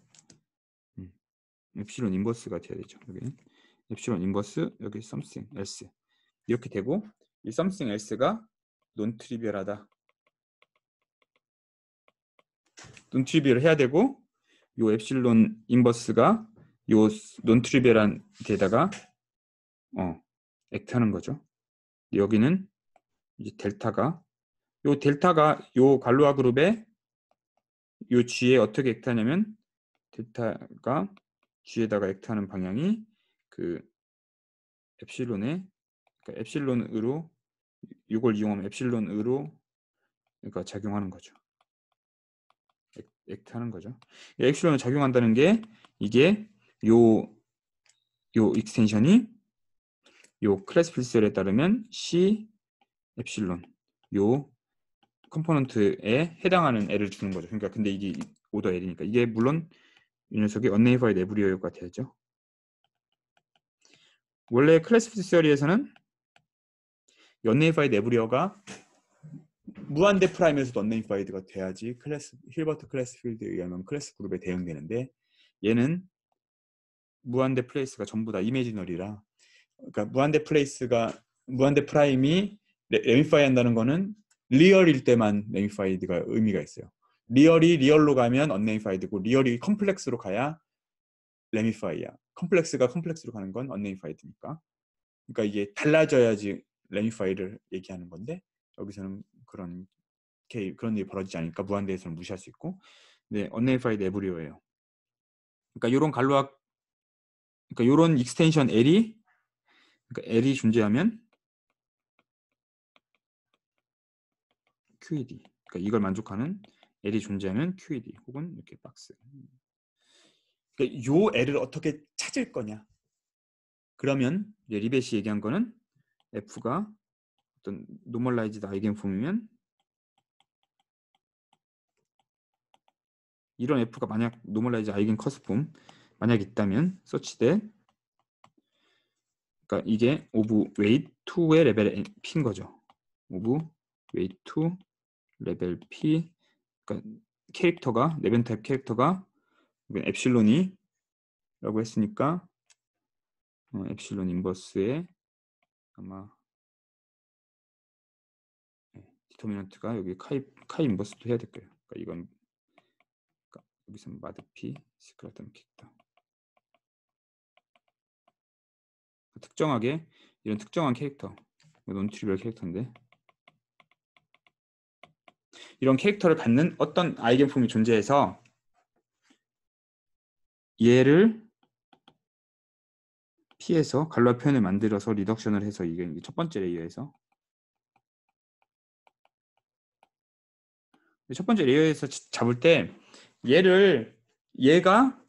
엡실론 인버스가 돼야 되죠. 여기는 엡실론 인버스 여기 something else 이렇게 되고 이 something else가 논 트리비얼하다. 논 트리비얼을 해야 되고 요 엡실론 인버스가 요 논트리비얼한 데다가 액트하는 거죠. 여기는 이제 델타가 요 갈로아 그룹의 요 G에 어떻게 액트하냐면 델타가 G에다가 액트하는 방향이 그 엡실론에 그러니까 엡실론으로 이걸 이용하면 엡실론으로 그러니까 작용하는 거죠. 액트하는 거죠. 엡실론을 작용한다는 게 이게 요 익스텐션이 요 클래스 필셀에 따르면 C 엡실론 요 컴포넌트에 해당하는 L을 주는 거죠. 그러니까 근데 이게 오더 L이니까 이게 물론 이 녀석이 언네이버의 내부리어가 되죠. 원래 클래스 필셀에서는 언네이버의 내부리어가 무한대 프라임에서도 언네이파이드가 돼야지 힐버트 클래스 필드에 의하면 클래스 그룹에 대응되는데 얘는 무한대 플레이스가 전부 다 이미지너리라 그러니까 무한대 프라임이 레미파이 한다는 거는 리얼일 때만 레미파이드가 의미가 있어요. 리얼이 리얼로 가면 언네이파이드고 리얼이 컴플렉스로 가야 레미파이야. 컴플렉스가 컴플렉스로 가는 건 언네이파이드니까. 그러니까 이게 달라져야지 레미파이를 얘기하는 건데 여기서는 그런 일이 벌어지지 않으니까 무한대에서는 무시할 수 있고 네, 언네이파이드 에브리어예요. 그러니까 이런 갈로악 그러니까 이런 익스텐션 L이 존재하면 QED 그러니까 이걸 만족하는 L이 존재하면 QED 혹은 이렇게 박스 그러니까 요 L을 어떻게 찾을 거냐 그러면 이제 리벳이 얘기한 거는 F가 어떤 노멀라이즈드 아이겐폼이면 이런 F가 만약 노멀라이즈 아이겐 커스폼 만약 있다면 서치대 그러니까 이게 오브 웨이트 2의 레벨 P인 거죠. 오브 웨이트 2 레벨 P 그러니까 캐릭터가 네벤 타입 캐릭터가 엡실론이 라고 했으니까 엡실론 인버스에 아마 디터미넌트가 여기 카이 인버스도 해야 될 거예요. 그러니까 이건 그러니까 여기서 마드 P 스크라톤 캐릭터 특정하게 이런 특정한 캐릭터 논트리비얼 캐릭터인데 이런 캐릭터를 갖는 어떤 아이겐폼이 존재해서 얘를 P에서 갈로아 표현을 만들어서 리덕션을 해서 이게 첫 번째 레이어에서 첫 번째 레이어에서 잡을 때 얘가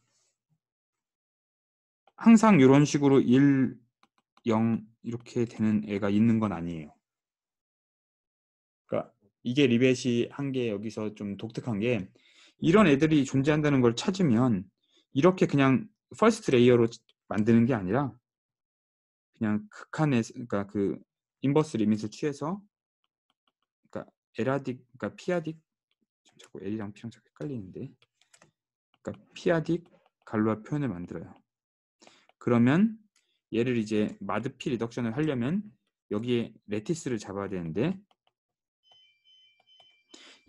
항상 이런 식으로 1, 0 이렇게 되는 애가 있는 건 아니에요. 그러니까 이게 리벳이 한 게 여기서 좀 독특한 게 이런 애들이 존재한다는 걸 찾으면 이렇게 그냥 퍼스트 레이어로 만드는 게 아니라 그냥 극한의 그러니까 그 인버스 리밋을 취해서 그러니까 그러니까 피아딕 자꾸 L이랑 P랑 자꾸 헷갈리는데 그러니까 피아딕 갈로아 표현을 만들어요. 그러면 얘를 이제 마드 P 리덕션을 하려면 여기에 레티스를 잡아야 되는데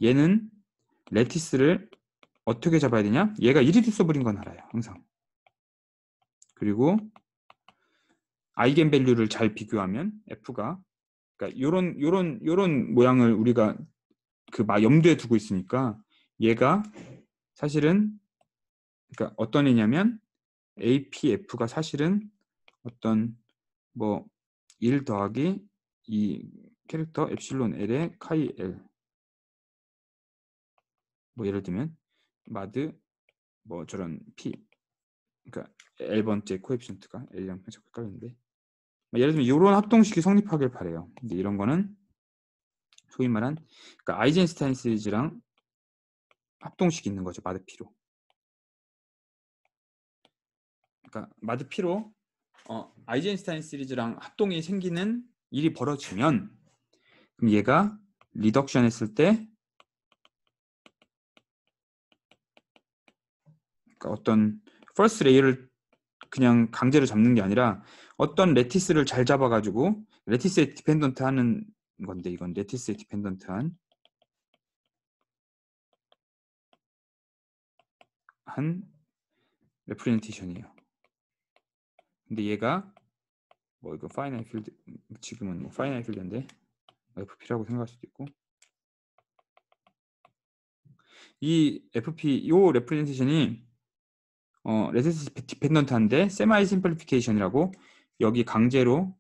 얘는 레티스를 어떻게 잡아야 되냐? 얘가 이리듀서블인 건 알아요. 항상. 그리고 아이겐 밸류를 잘 비교하면 F가 그러니까 요런 모양을 우리가 그 염두에 두고 있으니까 얘가 사실은 그러니까 어떤 애냐면 APF가 사실은 어떤 뭐 1 더하기 이 캐릭터 엡실론 L의 카이 L 뭐 예를 들면 마드 뭐 저런 P 그러니까 L번째 코에피션트가 L이랑 자꾸 헷갈리는데 예를 들면 이런 합동식이 성립하길 바래요. 근데 이런 거는 소위 말한 그러니까 아이젠슈타인 시리즈랑 합동식이 있는 거죠. 마드 P로. 그러니까 마드 P로 아이젠슈타인 시리즈랑 합동이 생기는 일이 벌어지면 그럼 얘가 리덕션 했을 때 그러니까 어떤 퍼스트 레이어를 그냥 강제로 잡는 게 아니라 어떤 레티스를 잘 잡아가지고 레티스에 디펜던트 하는 건데 이건 레티스에 디펜던트한 레프레젠테이션이에요. 근데 얘가 뭐 이거 파이널 필드, 지금은 뭐 파이널 필드인데 FP라고 생각할 수도 있고, 이 FP 요 레프레젠테이션이 레지스 디펜던트한데 세마이 심플리피케이션이라고, 여기 강제로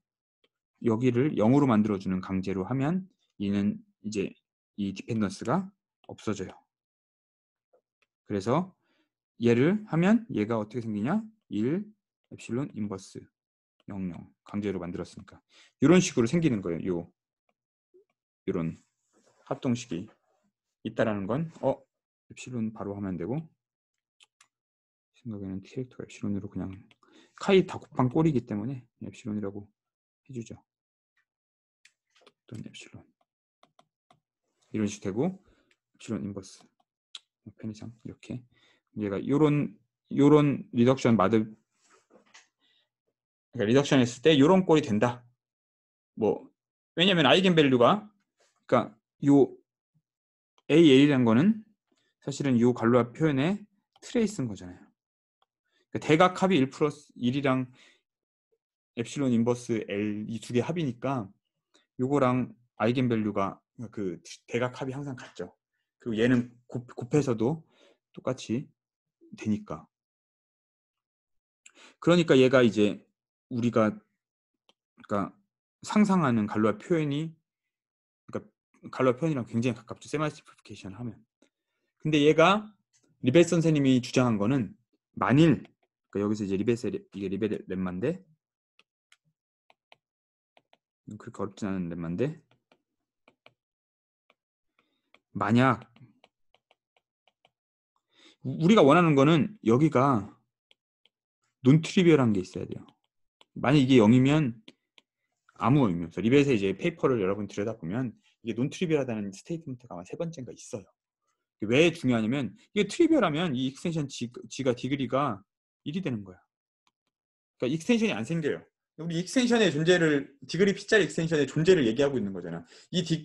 여기를 0으로 만들어주는 강제로 하면 얘는 이제 이 디펜던스가 없어져요. 그래서 얘를 하면 얘가 어떻게 생기냐? 1 엡실론 인버스 00 강제로 만들었으니까 이런 식으로 생기는 거예요. 이런 합동식이 있다라는 건 엡실론 바로 하면 되고, 생각에는 캐릭터가 엡실론으로 그냥 카이 다 곱한 꼴이기 때문에 엡실론이라고 해주죠. 또는 엡실론 이런 식이 되고, 엡실론 인버스 편의상 이렇게 얘가 요런 리덕션 마드, 그러니까 리덕션 했을 때 요런 꼴이 된다. 뭐 왜냐면 아이겐 밸류가, 그러니까 요 AL이라는 거는 사실은 요 갈로아 표현의 트레이스인 거잖아요. 그러니까 대각 합이 1 플러스 1이랑 엡실론 인버스 L 이 두 개 합이니까 요거랑 아이겐 밸류가 그 대각 합이 항상 같죠. 그리고 얘는 곱해서도 똑같이 되니까. 그러니까 얘가 이제 우리가 그러니까 상상하는 갈로아 표현이, 그러니까 갈로아 표현이랑 굉장히 가깝죠. 세마이 심플리피케이션 하면. 근데 얘가 리벳 선생님이 주장한 거는, 만일 그러니까 여기서 이제 이게 리벳 렘마인데 그렇게 어렵진 않은 렘마인데, 만약 우리가 원하는 거는 여기가 논트리비얼한 게 있어야 돼요. 만약 이게 0이면 아무 의미 없어. 리벳의 이제 페이퍼를 여러분 들여다보면 이게 논트리비얼하다는 스테이트먼트가 아마 세 번째인가 있어요. 왜 중요하냐면 이게 트리비얼하면 이 익스텐션 G가 디그리가 1이 되는 거야. 그러니까 익스텐션이 안 생겨요. 우리 익스텐션의 존재를, 디그리 P짜리 익스텐션의 존재를 얘기하고 있는 거잖아.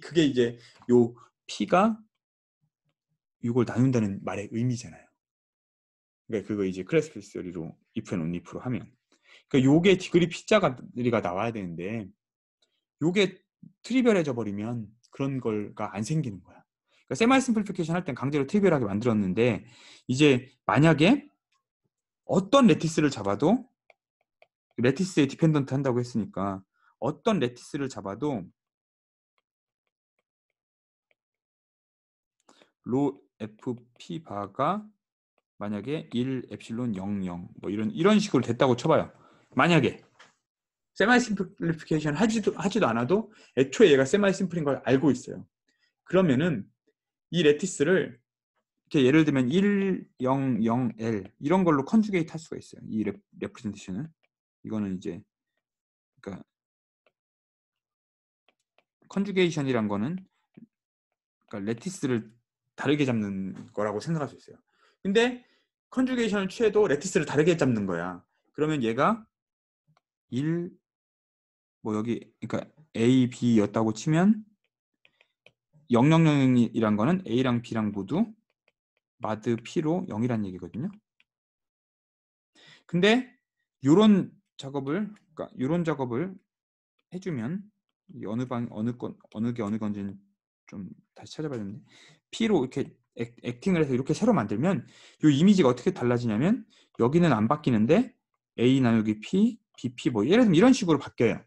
그게 이제 요 P가 이걸 나눈다는 말의 의미잖아요. 그러니까 그거 이제 클래스피스리로 if and only if로 하면, 그러니까 요게 디그리 P자가 나와야 되는데 요게 트리비얼해져 버리면 그런 걸가 안 생기는 거야. 그러니까 세마이 심플리피케이션 할 땐 강제로 트리비얼하게 만들었는데, 이제 만약에 어떤 레티스를 잡아도, 레티스에 디펜던트 한다고 했으니까 어떤 레티스를 잡아도 로 fp 바가 만약에 1 엡실론 00 뭐 이런 식으로 됐다고 쳐봐요. 만약에 세마이 심플리피케이션 하지도 않아도 애초에 얘가 세마이 심플인 걸 알고 있어요. 그러면은 이 레티스를 이렇게 예를 들면 100L 이런 걸로 컨주게이트 할 수가 있어요. 이 레프레젠테이션은, 이거는 이제 그러니까 컨주게이션이란 거는 그러니까 레티스를 다르게 잡는 거라고 생각할 수 있어요. 근데 컨주게이션을 취해도 레티스를 다르게 잡는 거야. 그러면 얘가 1 뭐 여기 그러니까 A, B였다고 치면 000이란 거는 A랑 B랑 모두 마드 P로 0이란 얘기거든요. 근데 요런 작업을, 그러니까 요런 작업을 해주면 어느 게 어느 건지는 좀 다시 찾아봐야 되는데, P로 이렇게 액팅을 해서 이렇게 새로 만들면 요 이미지가 어떻게 달라지냐면 여기는 안 바뀌는데 A 나누기 P, BP 뭐 예를 들면 이런 식으로 바뀌어요.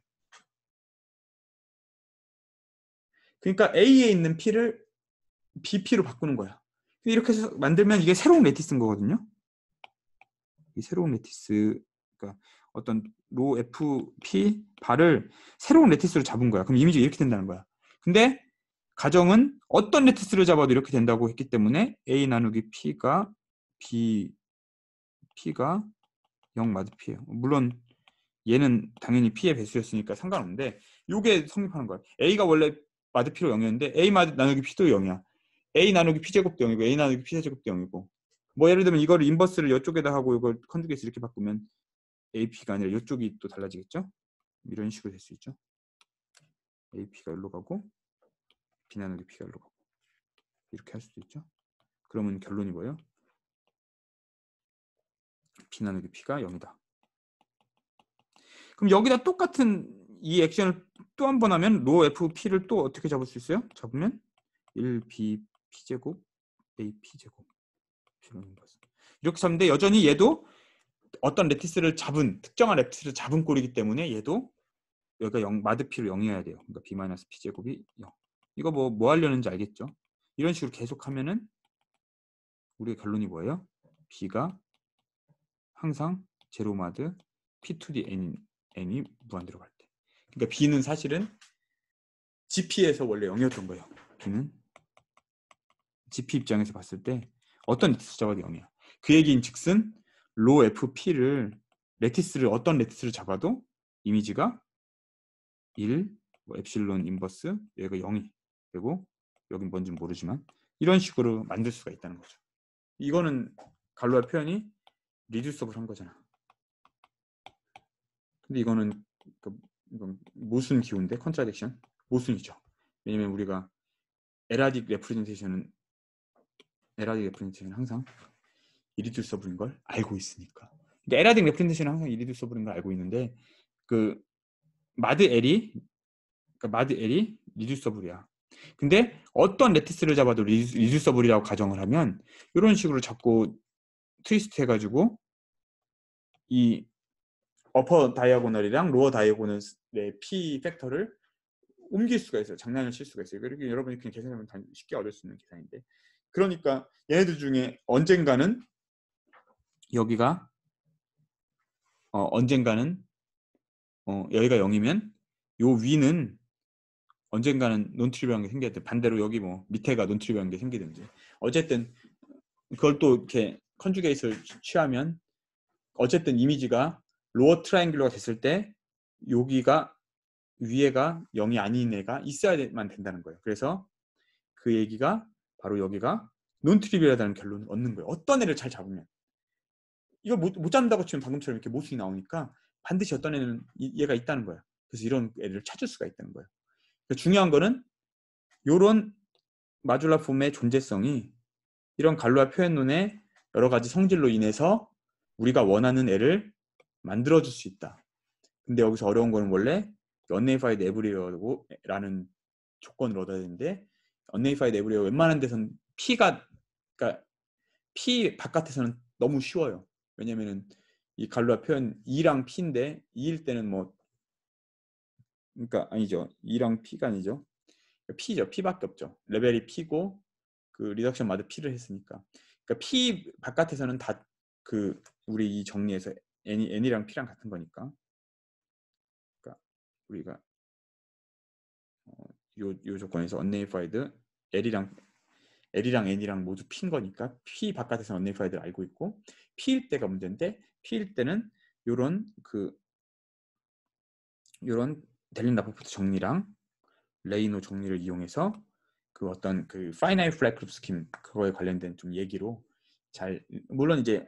그러니까 A에 있는 P를 BP로 바꾸는 거야. 이렇게 해서 만들면 이게 새로운 레티스인 거거든요. 이 새로운 레티스, 그러니까 어떤 로 FP 바를 새로운 레티스로 잡은 거야. 그럼 이미지가 이렇게 된다는 거야. 근데 가정은 어떤 레티스를 잡아도 이렇게 된다고 했기 때문에 A 나누기 P가 P가 0 마드 P예요. 물론 얘는 당연히 P의 배수였으니까 상관없는데 이게 성립하는 거야. A가 원래 마드 P로 0이었는데 A 마드 나누기 P도 0이야. A 나누기 P제곱도 0이고 A 나누기 P제곱도 0이고, 뭐 예를 들면 이거를 인버스를 이쪽에다 하고 이걸 컨주게이트 이렇게 바꾸면 AP가 아니라 이쪽이 또 달라지겠죠? 이런 식으로 될 수 있죠. AP가 여기로 가고 B 나누기 P가 여기로 가고 이렇게 할 수도 있죠. 그러면 결론이 뭐예요? p 나누기 p가 0이다. 그럼 여기다 똑같은 이 액션을 또 한 번 하면 로 fp를 또 어떻게 잡을 수 있어요? 잡으면 1b p제곱 a p제곱 이렇게 잡는데 여전히 얘도 어떤 레티스를 잡은 특정한 레티스를 잡은 꼴이기 때문에 얘도 여기가 0, 마드 p로 0이어야 돼요. 그러니까 b-p제곱이 0. 이거 뭐 하려는지 알겠죠? 이런 식으로 계속 하면은 우리의 결론이 뭐예요? b가 항상 제로 마드 p to the n이 무한대로 갈 때. 그러니까 b는 사실은 gp에서 원래 0이었던 거예요. b는 gp 입장에서 봤을 때 어떤 레티스 잡아도 0이야. 그 얘기인 즉슨 로 fp를 어떤 레티스를 잡아도 이미지가 1, 뭐 엡실론 인버스 여기가 0이 되고 여긴 뭔지 모르지만 이런 식으로 만들 수가 있다는 거죠. 이거는 갈로아 표현이 리듀서블 한 거잖아. 근데 이건 모순 기호인데 컨트라딕션 모순이죠. 왜냐면 우리가 에라딕 레프레젠테이션은 항상 이리듀서블인 걸 알고 있으니까. 그러니까 에라딕 레프레젠테이션은 항상 이리듀서블인 걸 알고 있는데 그 마드 L이 리듀서블이야. 근데 어떤 레티스를 잡아도 리듀서블이라고 가정을 하면 이런 식으로 자꾸 트위스트 해가지고 이 어퍼 다이아고널이랑 로어 다이아고널의 P 팩터를 옮길 수가 있어요. 장난을 칠 수가 있어요. 그러니까 여러분이 그냥 계산하면 쉽게 얻을 수 있는 계산인데 그러니까 얘네들 중에 언젠가는 여기가 언젠가는 여기가 0이면 요 위는 언젠가는 논트리비얼한 게 생겨야 돼. 반대로 여기 뭐 밑에가 논트리비얼한 게 생기든지. 어쨌든 그걸 또 이렇게 컨주게이트를 취하면 어쨌든 이미지가 로어 트라이앵글러가 됐을 때 여기가 위에가 0이 아닌 애가 있어야만 된다는 거예요. 그래서 그 얘기가 바로 여기가 논트리비얼하다는 결론을 얻는 거예요. 어떤 애를 잘 잡으면. 이거 못 잡는다고 치면 방금처럼 이렇게 모순이 나오니까 반드시 어떤 애는 얘가 있다는 거예요. 그래서 이런 애를 찾을 수가 있다는 거예요. 중요한 거는 이런 마줄라 폼의 존재성이 이런 갈로아 표현론의 여러 가지 성질로 인해서 우리가 원하는 애를 만들어줄 수 있다. 근데 여기서 어려운 거는 원래 unnamed everywhere라는 조건을 얻어야 되는데 unnamed everywhere 웬만한 데서는 그러니까 P 바깥에서는 너무 쉬워요. 왜냐면은 이 갈로아 표현 E랑 P인데 E일 때는 뭐 그러니까 아니죠. E랑 P가 아니죠. P죠. P밖에 없죠. 레벨이 P고 그 리덕션 마드 P를 했으니까. 그러니까 P 바깥에서는 다 그 우리 이 정리에서 N이랑 P랑 같은 거니까. 그러니까 우리가 요 조건에서 unnamed L이랑 N이랑 모두 P인 거니까 P 바깥에서 unnamed 알고 있고 P일 때가 문제인데 P일 때는 요런 델린 라포르트 정리랑 레이노 정리를 이용해서 그 어떤 그 finite flat group scheme 그거에 관련된 좀 얘기로 잘 물론 이제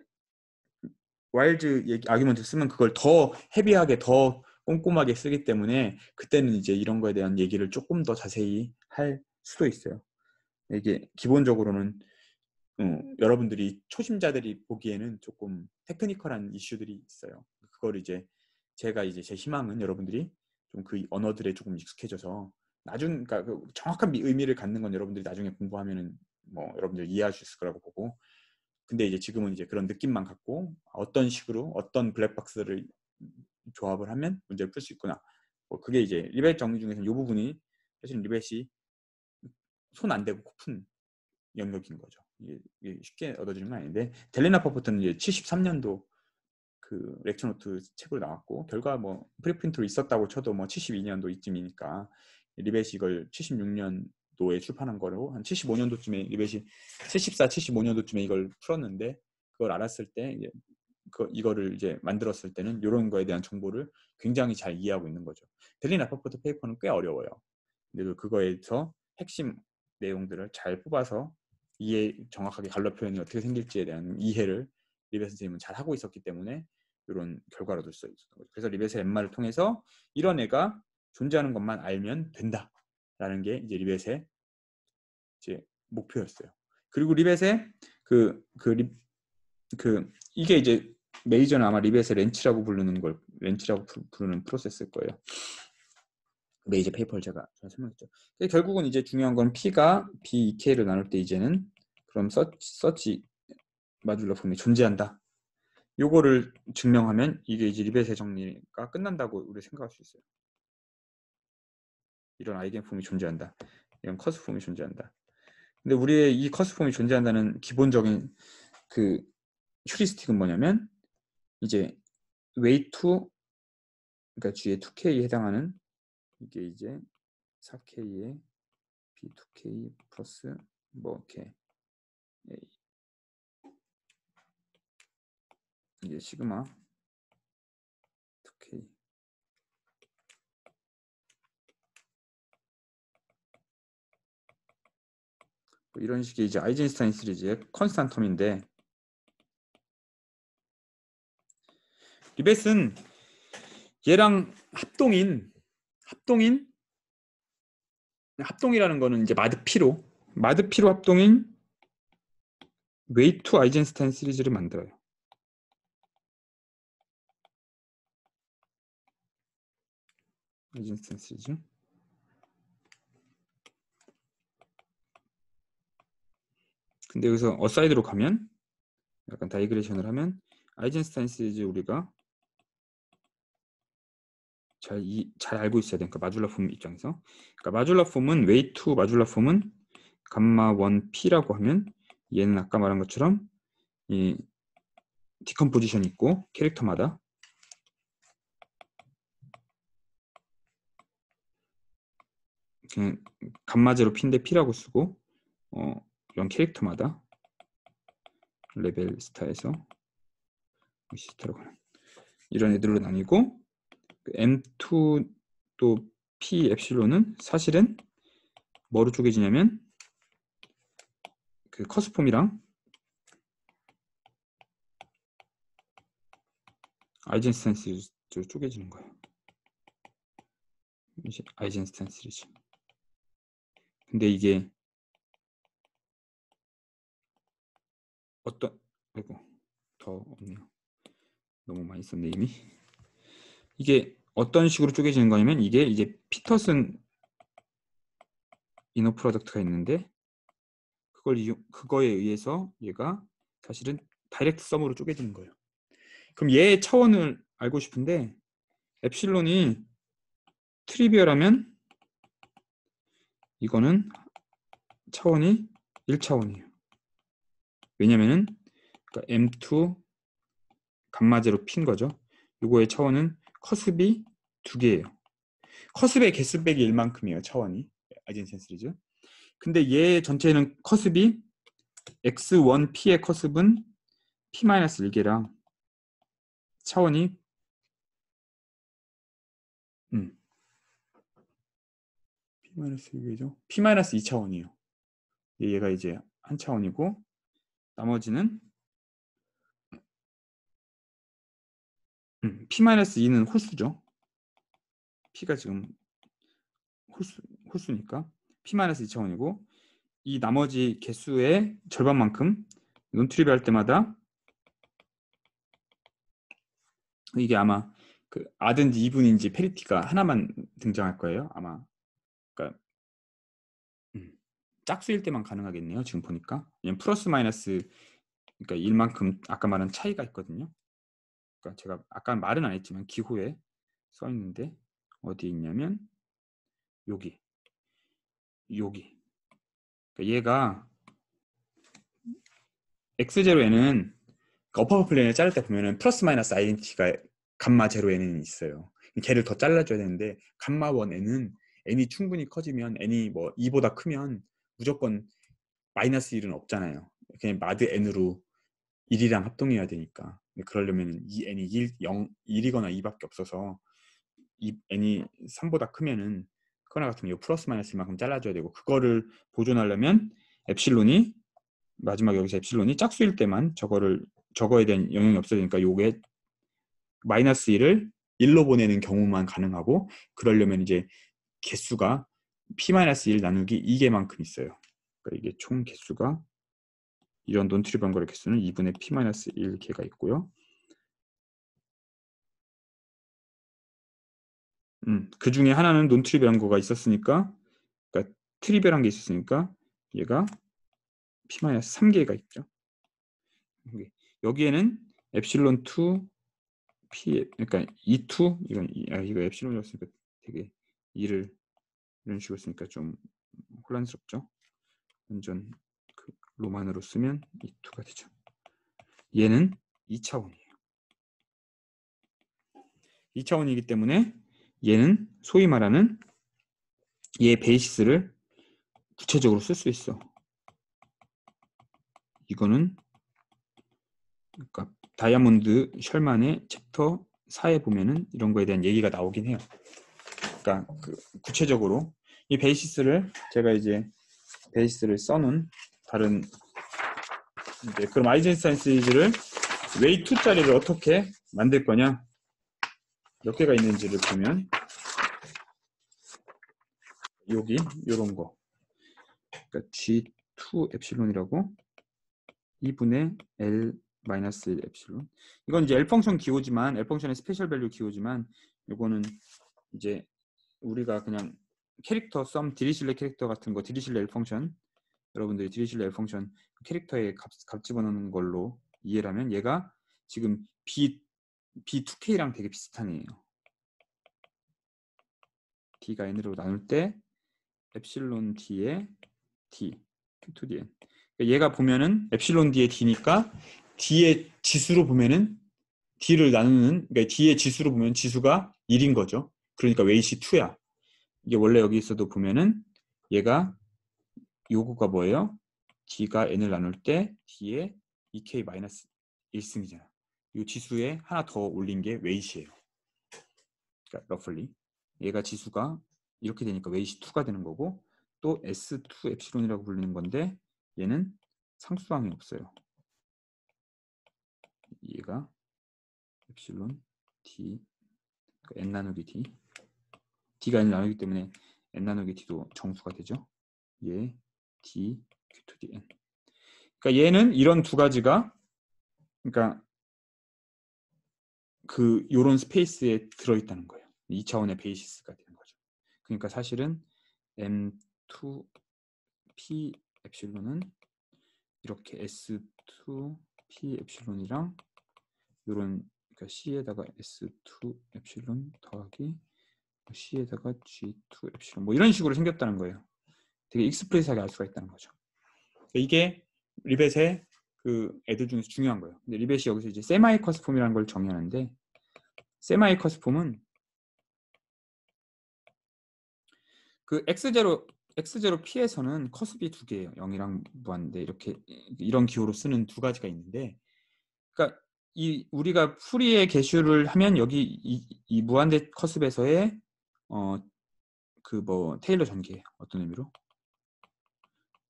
와일드 아규먼트 쓰면 그걸 더 헤비하게 더 꼼꼼하게 쓰기 때문에 그때는 이제 이런 거에 대한 얘기를 조금 더 자세히 할 수도 있어요. 이게 기본적으로는 여러분들이 초심자들이 보기에는 조금 테크니컬한 이슈들이 있어요. 그걸 이제 제가 이제 제 희망은 여러분들이 좀 그 언어들에 조금 익숙해져서 그러니까 그 정확한 의미를 갖는 건 여러분들이 나중에 공부하면은 뭐 여러분들 이해할 수 있을 거라고 보고 근데 이제 지금은 이제 그런 느낌만 갖고 어떤 식으로 어떤 블랙박스를 조합을 하면 문제를 풀 수 있구나. 뭐 그게 이제 리벳 정리 중에서는 이 부분이 사실 리벳이 손 안 대고 푼 영역인 거죠. 이게 쉽게 얻어지는 건 아닌데 델레나 퍼포트는 이제 73년도 그 렉처 노트 책으로 나왔고 결과 뭐 프리프린트로 있었다고 쳐도 뭐 72년도 이쯤이니까 리벳이 이걸 76년도에 출판한 거로 한 75년도쯤에 리벳이 74, 75년도쯤에 이걸 풀었는데 그걸 알았을 때 이거를 이제 만들었을 때는 이런 거에 대한 정보를 굉장히 잘 이해하고 있는 거죠. 델린 아퍼포트 페이퍼는 꽤 어려워요. 근데 그거에서 핵심 내용들을 잘 뽑아서 정확하게 갈로 표현이 어떻게 생길지에 대한 이해를 리벳 선생님은 잘 하고 있었기 때문에 이런 결과를 얻을 수 있었던 거죠. 그래서 리벳의 엠마를 통해서 이런 애가 존재하는 것만 알면 된다라는 게 이제 리벳의 이제 목표였어요. 그리고 리벳의 이게 이제 메이저는 아마 리벳의 렌치라고 부르는 프로세스일 거예요. 메이저 페이퍼를 제가 설명했죠. 결국은 이제 중요한 건 P가 B2K를 나눌 때 이제는 그럼 서치 마듈러 폼이 존재한다. 요거를 증명하면 이게 이제 리벳의 정리가 끝난다고 우리 생각할 수 있어요. 이런 아이겐 폼이 존재한다. 이런 커스 폼이 존재한다. 근데 우리의 이 커스 폼이 존재한다는 기본적인 그 휴리스틱은 뭐냐면 이제 웨이2 그러니까 G의 2K에 해당하는 이게 이제 4K에 B2K 플러스 뭐 이렇게 이게 시그마 2K 뭐 이런 식의 이제 아이젠슈타인 시리즈의 컨스탄트 텀인데 리벳은 얘랑 합동이라는 거는 이제 마드피로 합동인 웨이2 아이젠슈타인 시리즈를 만들어요. 아이젠슈타인 시리즈. 근데 여기서 어사이드로 가면 약간 다이그레이션을 하면 아이젠슈타인 시리즈 우리가 잘 알고 있어야 되니까 마듈러 폼 입장에서 그러니까 마듈러 폼은 웨이2 마듈러 폼은 감마 1P라고 하면 얘는 아까 말한 것처럼 이 디컴포지션이 있고 캐릭터마다 그냥 감마 제로 P인데 P라고 쓰고 이런 캐릭터마다 레벨 스타에서 시스타로 가는 이런 애들로 나뉘고 M2 또 P 엡실론은 사실은 뭐로 쪼개지냐면 그 커스폼이랑 아이젠슈타인 시리즈로 쪼개지는 거예요. 이제 아이젠슈타인 시리즈. 근데 이게 아이고 더 없네요. 너무 많이 썼네 이미. 이게 어떤 식으로 쪼개지는 거냐면 이게 이제 피터슨 이너 프로덕트가 있는데 그거에 의해서 얘가 사실은 다이렉트 썸으로 쪼개지는 거예요. 그럼 얘의 차원을 알고 싶은데 엡실론이 트리비얼하면 이거는 차원이 1차원이에요. 왜냐면은 그러니까 M2 감마제로 핀 거죠. 요거의 차원은 커스비 2개예요. 커스비의 개수 빼기 1만큼이에요. 차원이 아이젠슈타인 시리즈. 근데 얘 전체는 커스비 X1P의 커스브는 P-1개랑 차원이 P-1개죠. P-2차원이에요. 얘가 이제 한 차원이고 나머지는 P-2는 홀수죠. P가 지금 홀수니까 P-2차원이고 이 나머지 개수의 절반만큼 논트리비 할 때마다 이게 아마 그 아든지 이분인지 페리티가 하나만 등장할 거예요. 아마 그러니까 짝수일 때만 가능하겠네요. 지금 보니까 플러스 마이너스 그러니까 1만큼 아까 말한 차이가 있거든요. 그러니까 제가 아까 말은 안 했지만 기호에 써 있는데 어디 있냐면 여기 그러니까 얘가 x0n은 어퍼 플레인을 자를 때 보면은 플러스 마이너스 아이덴티티가 감마 제로 n은 있어요. 걔를 더 잘라줘야 되는데 감마 1 n은 n이 충분히 커지면 n이 뭐 2보다 크면 무조건 마이너스 1은 없잖아요. 그냥 마드 n으로 1이랑 합동해야 되니까. 그러려면 이 n이 1이거나 2밖에 없어서 이 n이 3보다 크면은 그거나 같은 경우 플러스 마이너스만큼 잘라줘야 되고 그거를 보존하려면 엡실론이 마지막 여기서 엡실론이 짝수일 때만 저거에 대한 영향이 없어야 되니까 요게 마이너스 1을 1로 보내는 경우만 가능하고 그러려면 이제 개수가 P-1 나누기 2개만큼 있어요. 그러니까 이게 총 개수가 이런 논트리브 번거리 개수는 2분의 P-1개가 있고요. 그 중에 하나는 논트리비얼한 거가 있었으니까, 그러니까 트리비얼한 게 있었으니까 얘가 P-3개가 있죠. 여기에는 엡실론 2 P, 그러니까 E2 이거 엡실론이었으니까 되게 2를 이런 식으로 쓰니까 좀 혼란스럽죠. 완전 그 로만으로 쓰면 E2가 되죠. 얘는 2차원이에요. 2차원이기 때문에 얘는 소위 말하는 얘 베이시스를 구체적으로 쓸 수 있어. 이거는 그러니까 다이아몬드 셜만의 챕터 4에 보면은 이런 거에 대한 얘기가 나오긴 해요. 그러니까 구체적으로 이 베이시스를 제가 이제 베이시스를 써놓은 다른 이제 그럼 아이젠슈타인 시리즈를 웨이 2짜리를 어떻게 만들 거냐, 몇 개가 있는지를 보면 여기 이런 거, 그러니까 G2 엡실론이라고 2분의 L 마이너스 1 엡실론. 이건 이제 L 펑션 기호지만 L 펑션의 스페셜 밸류 기호지만 이거는 이제 우리가 그냥 캐릭터 썸 디리실레 캐릭터 같은 거, 디리실레 L 펑션, 여러분들이 디리실레 L 펑션 캐릭터에 값 집어넣는 걸로 이해를 하면 얘가 지금 B2K랑 되게 비슷한 애예요. D가 N으로 나눌 때 엡실론 D에 D, Q2DN. 얘가 보면은 엡실론 D의 D니까 D의 지수로 보면은 D를 나누는, 그러니까 D의 지수로 보면 지수가 1인 거죠. 그러니까 웨이시 2야. 이게 원래 여기 있어도 보면은 얘가 요거가 뭐예요? D가 N을 나눌 때 D의 2K-1승이잖아. 이 지수에 하나 더 올린 게 웨이시예요. 그러니까 러플리 얘가 지수가 이렇게 되니까 웨이시 2가 되는 거고, 또 S2 엡실론이라고 불리는 건데 얘는 상수항이 없어요. 얘가 엡실론 D, 그러니까 N 나누기 D, D가 N 나누기 때문에 N 나누기 D도 정수가 되죠. 얘 D, Q2DN. 그러니까 얘는 이런 두 가지가, 그러니까 요런 스페이스에 들어있다는 거예요. 2차원의 베이시스가 되는 거죠. 그러니까 사실은 M2 P 엡실론은 이렇게 S2 P 엡실론이랑 요런, 그러니까 C에다가 S2 엡실론 더하기 C에다가 G2 엡실론 뭐 이런 식으로 생겼다는 거예요. 되게 익스프레스하게 알 수가 있다는 거죠. 이게 리벳의 그 애들 중에서 중요한 거예요. 근데 리벳이 여기서 이제 세마이 커스폼이라는 걸 정의하는데, 세마이 커스폼은 그 X0 P에서는 커스비 두 개예요. 0이랑 무한대, 이렇게 이런 기호로 쓰는 두 가지가 있는데, 그러니까 이 우리가 풀이의 개슈를 하면 여기 이 무한대 커스에서의 그 뭐 테일러 전개, 어떤 의미로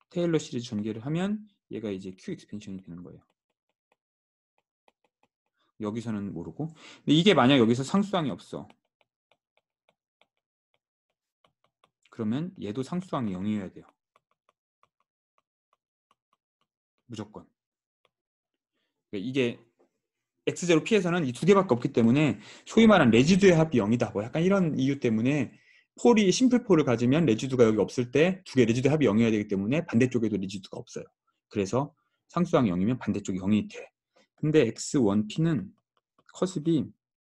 테일러 시리즈 전개를 하면 얘가 이제 Q 익스펜션이 되는 거예요. 여기서는 모르고. 근데 이게 만약 여기서 상수항이 없어, 그러면 얘도 상수항이 0이어야 돼요. 무조건. 그러니까 이게 X0 P에서는 이 두 개밖에 없기 때문에 소위 말하는 레지두의 합이 0이다. 뭐 약간 이런 이유 때문에 폴이 심플 폴을 가지면 레지두가 여기 없을 때 두 개 레지두의 합이 0이어야 되기 때문에 반대쪽에도 레지두가 없어요. 그래서 상수항이 0이면 반대쪽이 0이 돼. 근데 X1P는 커습이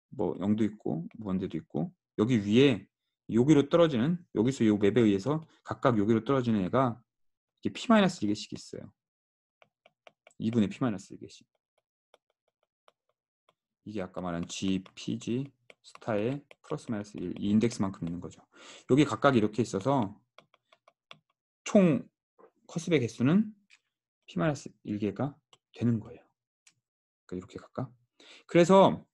뭐 0도 있고 무한대도 있고, 여기 위에 여기로 떨어지는, 여기서 요 맵에 의해서 각각 여기로 떨어지는 애가 이게 P-1개씩 있어요. 2분의 P-1개씩. 이게 아까 말한 G, PG, 스타의 플러스 마이너스 1, 이 인덱스만큼 있는 거죠. 여기 각각 이렇게 있어서 총 커스의 개수는 P-1개가 되는 거예요. 그러니까 이렇게 각각. 그래서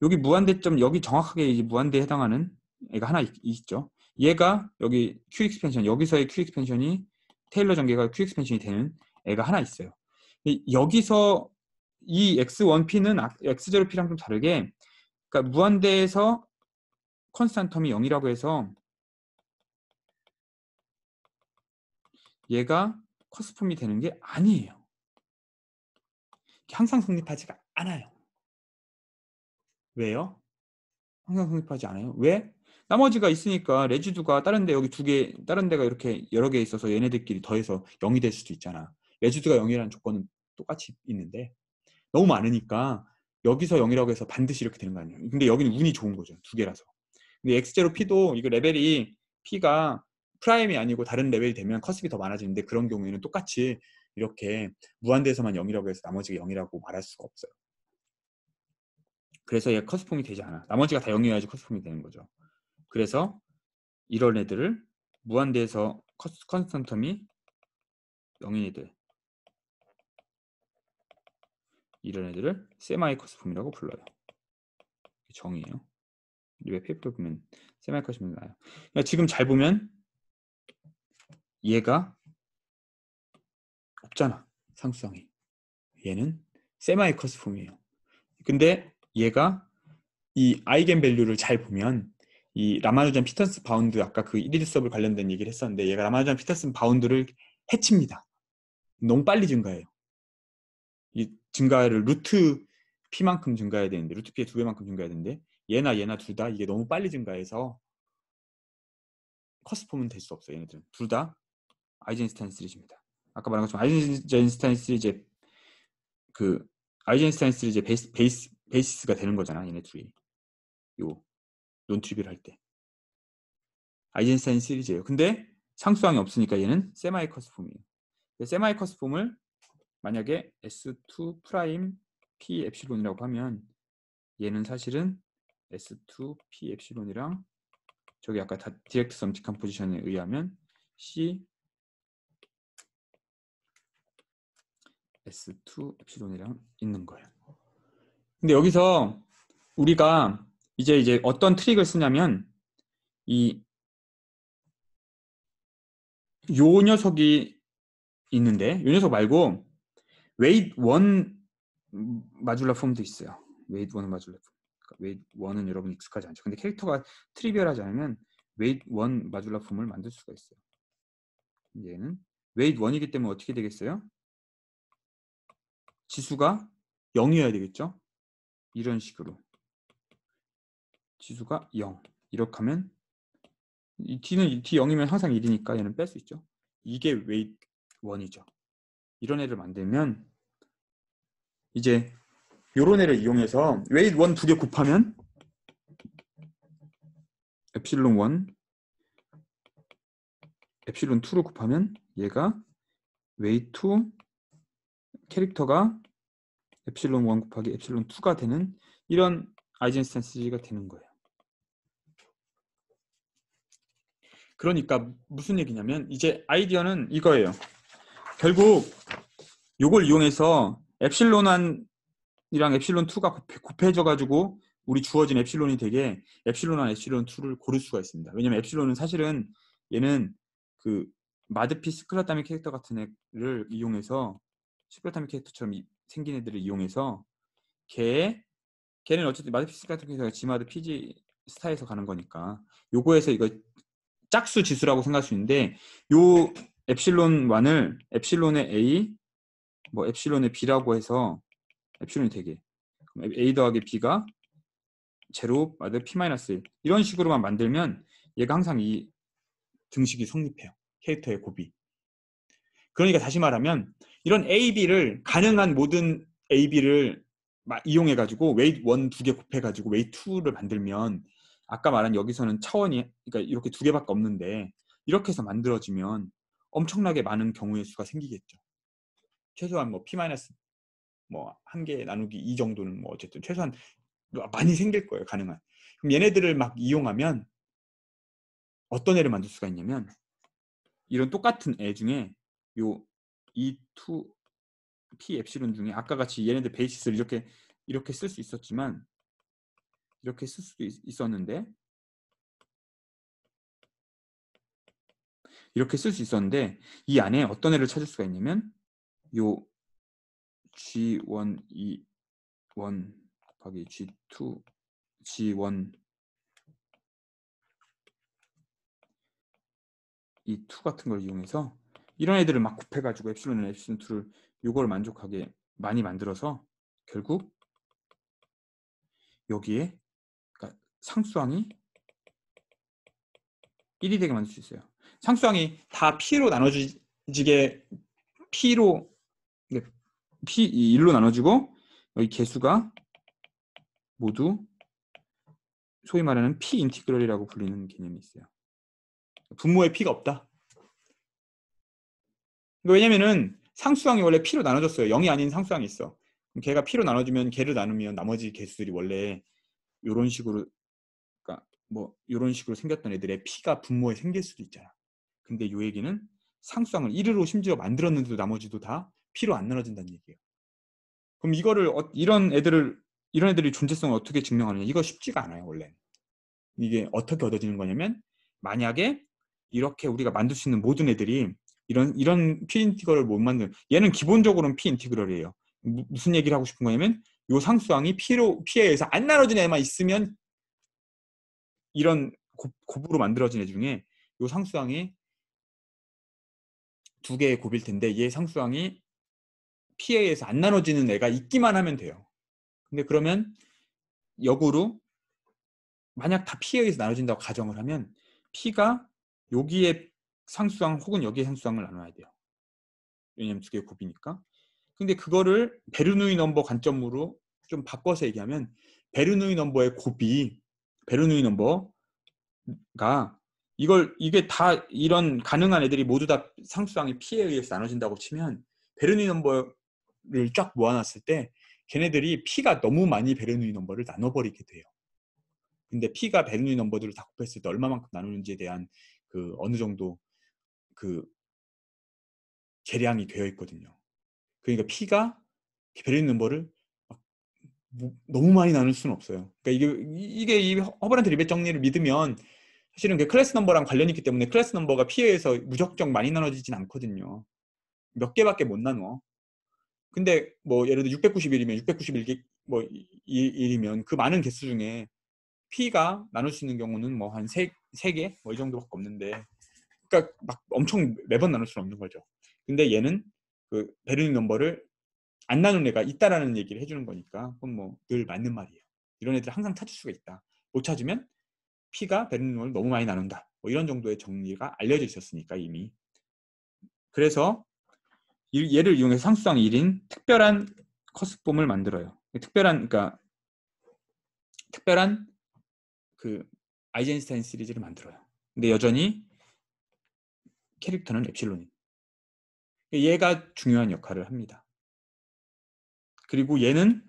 여기 무한대점, 여기 정확하게 이제 무한대에 해당하는 애가 하나 있죠. 얘가 여기 Q 익스펜션, 여기서의 Q 익스펜션이 테일러 전개가 Q 익스펜션이 되는 애가 하나 있어요. 여기서 이 X1P는 X0P랑 좀 다르게, 그러니까 무한대에서 컨스탄트 텀이 0이라고 해서 얘가 커스폼이 되는 게 아니에요. 항상 성립하지가 않아요. 왜요? 항상 성립하지 않아요. 왜? 나머지가 있으니까 레지두가 다른 데 여기 두 개, 다른 데가 이렇게 여러 개 있어서 얘네들끼리 더해서 0이 될 수도 있잖아. 레지두가 0이라는 조건은 똑같이 있는데 너무 많으니까 여기서 0이라고 해서 반드시 이렇게 되는 거 아니에요. 근데 여기는 운이 좋은 거죠. 두 개라서. 근데 X0P도 이거 레벨이 P가 프라임이 아니고 다른 레벨이 되면 커습이 더 많아지는데 그런 경우에는 똑같이 이렇게 무한대에서만 0이라고 해서 나머지가 0이라고 말할 수가 없어요. 그래서 얘 커스폼이 되지 않아. 나머지가 다 0이어야지 커스폼이 되는 거죠. 그래서 이런 애들을 무한대에서 컨스턴텀이 0인 애들, 이런 애들을 세마이 커스폼이라고 불러요. 정의예요. 왜 페이퍼를 보면 세마이 커스폼이 나요. 그러니까 지금 잘 보면 얘가 없잖아. 상수항이. 얘는 세마이 커스폼이에요. 근데 얘가 이 아이겐 밸류를 잘 보면 이 라마누잔 피터슨 바운드 아까 그 1일 수업을 관련된 얘기를 했었는데 얘가 라마누잔 피터슨 바운드를 해칩니다. 너무 빨리 증가해요. 이 증가를 루트 P만큼 증가해야 되는데 루트 P의 2배만큼 증가해야 되는데 얘나 둘 다 이게 너무 빨리 증가해서 커스폼은 될 수 없어요. 얘네들은 둘 다 아이젠슈타인 시리즈입니다. 아까 말한 것처럼 아이젠슈타인 시리즈의 그 아이젠슈타인 시리즈의 베이시스가 되는 거잖아. 얘네 둘이 요 논트리비를 할 때 아이젠슈타인 시리즈예요. 근데 상수항이 없으니까 얘는 세마이 커스폼이에요. 세마이 커스폼을 만약에 S2 프라임 P 엡실론이라고 하면 얘는 사실은 S2 P 엡실론이랑 저기 아까 디렉트 썸 디컴포지션에 의하면 C S2 엡실론이랑 있는 거예요. 근데 여기서 우리가 이제 어떤 트릭을 쓰냐면 요 녀석이 있는데 요 녀석 말고 웨이트 1 마줄라 폼도 있어요. 웨이트 1 마줄라 폼. 그러니까 웨이트 1은 여러분 익숙하지 않죠. 근데 캐릭터가 트리비얼하지 않으면 웨이트 1 마줄라 폼을 만들 수가 있어요. 얘는 웨이트 1이기 때문에 어떻게 되겠어요? 지수가 0이어야 되겠죠? 이런 식으로 지수가 0 이렇게 하면 이 D는 D 0이면 항상 1이니까 얘는 뺄 수 있죠. 이게 웨이트 1이죠. 이런 애를 만들면 이제 요런 애를 이용해서 웨이트 1 두 개 곱하면 엡실론 1 엡실론 2를 곱하면 얘가 웨이트 2 캐릭터가 엡실론 1 곱하기 엡실론 2가 되는 이런 아이젠스탄스가 되는 거예요. 그러니까 무슨 얘기냐면 이제 아이디어는 이거예요. 결국 요걸 이용해서 엡실론 1이랑 엡실론 2가 곱해져 가지고 우리 주어진 엡실론이 되게 엡실론 1, 엡실론 2를 고를 수가 있습니다. 왜냐면 엡실론은 사실은 얘는 그 마드피 스크라타미 캐릭터 같은 애를 이용해서 스크라타미 캐릭터처럼 생긴 애들을 이용해서 걔는 어쨌든 마드피 스크라타미 캐릭터가 지마드 PG 스타에서 가는 거니까 요거에서 이거 짝수 지수라고 생각할 수 있는데 요 엡실론 1을 엡실론의 A 뭐 엡실론의 B라고 해서 엡실론이 되게 그럼 A 더하기 B가 제로 마드 P-1 이런 식으로만 만들면 얘가 항상 이 등식이 성립해요. 캐릭터의 곱이. 그러니까 다시 말하면 이런 A, B를 가능한 모든 A, B를 이용해가지고 웨이트 1 두 개 곱해가지고 웨이트 2를 만들면 아까 말한 여기서는 차원이 그러니까 이렇게 두 개밖에 없는데 이렇게 해서 만들어지면 엄청나게 많은 경우의 수가 생기겠죠. 최소한 뭐 P- 뭐 한 개 나누기 2 정도는 뭐 어쨌든 최소한 많이 생길 거예요. 가능한. 그럼 얘네들을 막 이용하면 어떤 애를 만들 수가 있냐면 이런 똑같은 애 중에 요 E2 P 엡실론 중에 아까 같이 얘네들 베이시스를 이렇게 쓸 수 있었지만 이렇게 쓸 수도 있었는데 이렇게 쓸 수 있었는데 이 안에 어떤 애를 찾을 수가 있냐면 요 G1, E1 곱하기 G2, G1 E2 같은 걸 이용해서 이런 애들을 막 곱해가지고 엡실론이나 엡실론 2를 요걸 만족하게 많이 만들어서 결국 여기에 그러니까 상수항이 1이 되게 만들 수 있어요. 상수항이 다 P로 나눠지게 P로 P 1로 나눠지고 여기 개수가 모두 소위 말하는 P 인티그럴이라고 불리는 개념이 있어요. 분모에 P가 없다. 왜냐면은 상수항이 원래 P로 나눠졌어요. 0이 아닌 상수항이 있어. 그럼 걔가 P로 나눠주면 걔를 나누면 나머지 개수들이 원래 이런 식으로, 그러니까 뭐 이런 식으로 생겼던 애들의 P가 분모에 생길 수도 있잖아. 근데 요 얘기는 상수항을 1으로 심지어 만들었는데도 나머지도 다 P로 안 나눠진다는 얘기예요. 그럼 이거를 이런 애들이 존재성을 어떻게 증명하느냐? 이거 쉽지가 않아요, 원래. 이게 어떻게 얻어지는 거냐면, 만약에 이렇게 우리가 만들 수 있는 모든 애들이 이런 P 인티그럴을 못 만드는, 얘는 기본적으로는 P 인티그럴이에요. 무슨 얘기를 하고 싶은 거냐면, 요 상수항이 P에 의해서 안 나눠진 애만 있으면 이런 곱으로 만들어진 애 중에 요 상수항이 두 개의 곱일 텐데, 얘 상수항이 P에 의해서 안 나눠지는 애가 있기만 하면 돼요. 근데 그러면 역으로 만약 다 P에 의해서 나눠진다고 가정을 하면 P가 여기에 상수항 혹은 여기에 상수항을 나눠야 돼요. 왜냐면 두 개의 곱이니까. 근데 그거를 베르누이 넘버 관점으로 좀 바꿔서 얘기하면, 베르누이 넘버의 곱이, 베르누이 넘버가 이게 다 이런 가능한 애들이 모두 다 상수항이 P에 의해서 나눠진다고 치면, 베르누이 넘버를 쫙 모아놨을 때 걔네들이 P가 너무 많이 베르누이 넘버를 나눠버리게 돼요. 근데 P가 베르누이 넘버들을 다 곱했을 때 얼마만큼 나누는지에 대한 그 어느 정도 그 계량이 되어 있거든요. 그러니까 P가 베르누이 넘버를 너무 많이 나눌 수는 없어요. 그러니까 이게 이 허브란트 리벳 정리를 믿으면 사실은 그 클래스 넘버랑 관련이 있기 때문에 클래스 넘버가 P에 의해서 무적정 많이 나눠지진 않거든요. 몇 개밖에 못 나눠. 근데 뭐 예를 들어 691이면 691개 뭐 1이면 그 많은 개수 중에 P가 나눌 수 있는 경우는 뭐 한 3개? 뭐 이 정도밖에 없는데, 그러니까 막 엄청 매번 나눌 수는 없는 거죠. 근데 얘는 그 베르니 넘버를 안 나눈 애가 있다라는 얘기를 해주는 거니까 그건 뭐 늘 맞는 말이에요. 이런 애들 항상 찾을 수가 있다. 못 찾으면 P가 베르니 넘버를 너무 많이 나눈다. 뭐 이런 정도의 정리가 알려져 있었으니까 이미. 그래서 얘를 이용해서 상수항 1인 특별한 커스폼을 만들어요. 그러니까 특별한 그 아이젠슈타인 시리즈를 만들어요. 근데 여전히 캐릭터는 엡실론이. 얘가 중요한 역할을 합니다. 그리고 얘는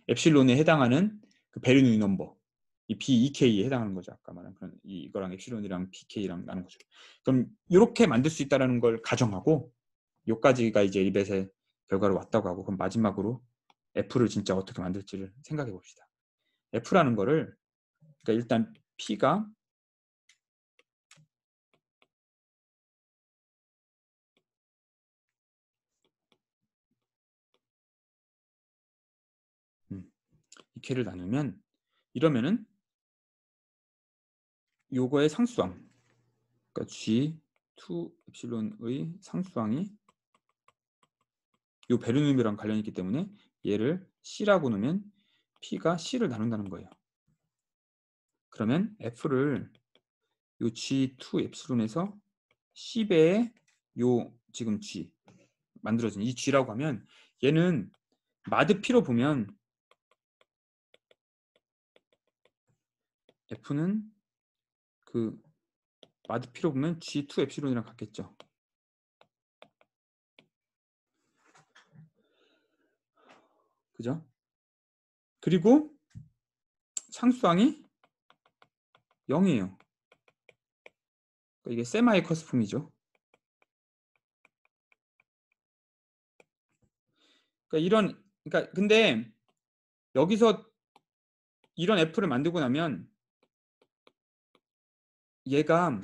엡실론에 해당하는 그 베르누이 넘버, 이 B2K에 해당하는 거죠. 아까 말한 그런 이거랑 엡실론이랑 BK랑 나는 거죠. 그럼 이렇게 만들 수 있다는 걸 가정하고, 요까지가 이제 리벳의 결과로 왔다고 하고, 그럼 마지막으로 F를 진짜 어떻게 만들지를 생각해 봅시다. F라는 거를, 그러니까 일단 P가 이 K를 나누면, 이러면은 요거의 상수항, 그러니까 G2 엡실론의 상수항이 요 베르누이랑 관련이 있기 때문에 얘를 C라고 놓으면 P가 C를 나눈다는 거예요. 그러면 F를 요 G2 엡실론에서 C배의 요 지금 G 만들어진 이 G라고 하면, 얘는 마드 P로 보면 F는 그 마드 P로 보면 G2 엡실론이랑 같겠죠. 그죠? 그리고 상수항이 0이에요. 그러니까 이게 세마이 커스폼이죠. 그러니까 근데 여기서 이런 F를 만들고 나면 얘가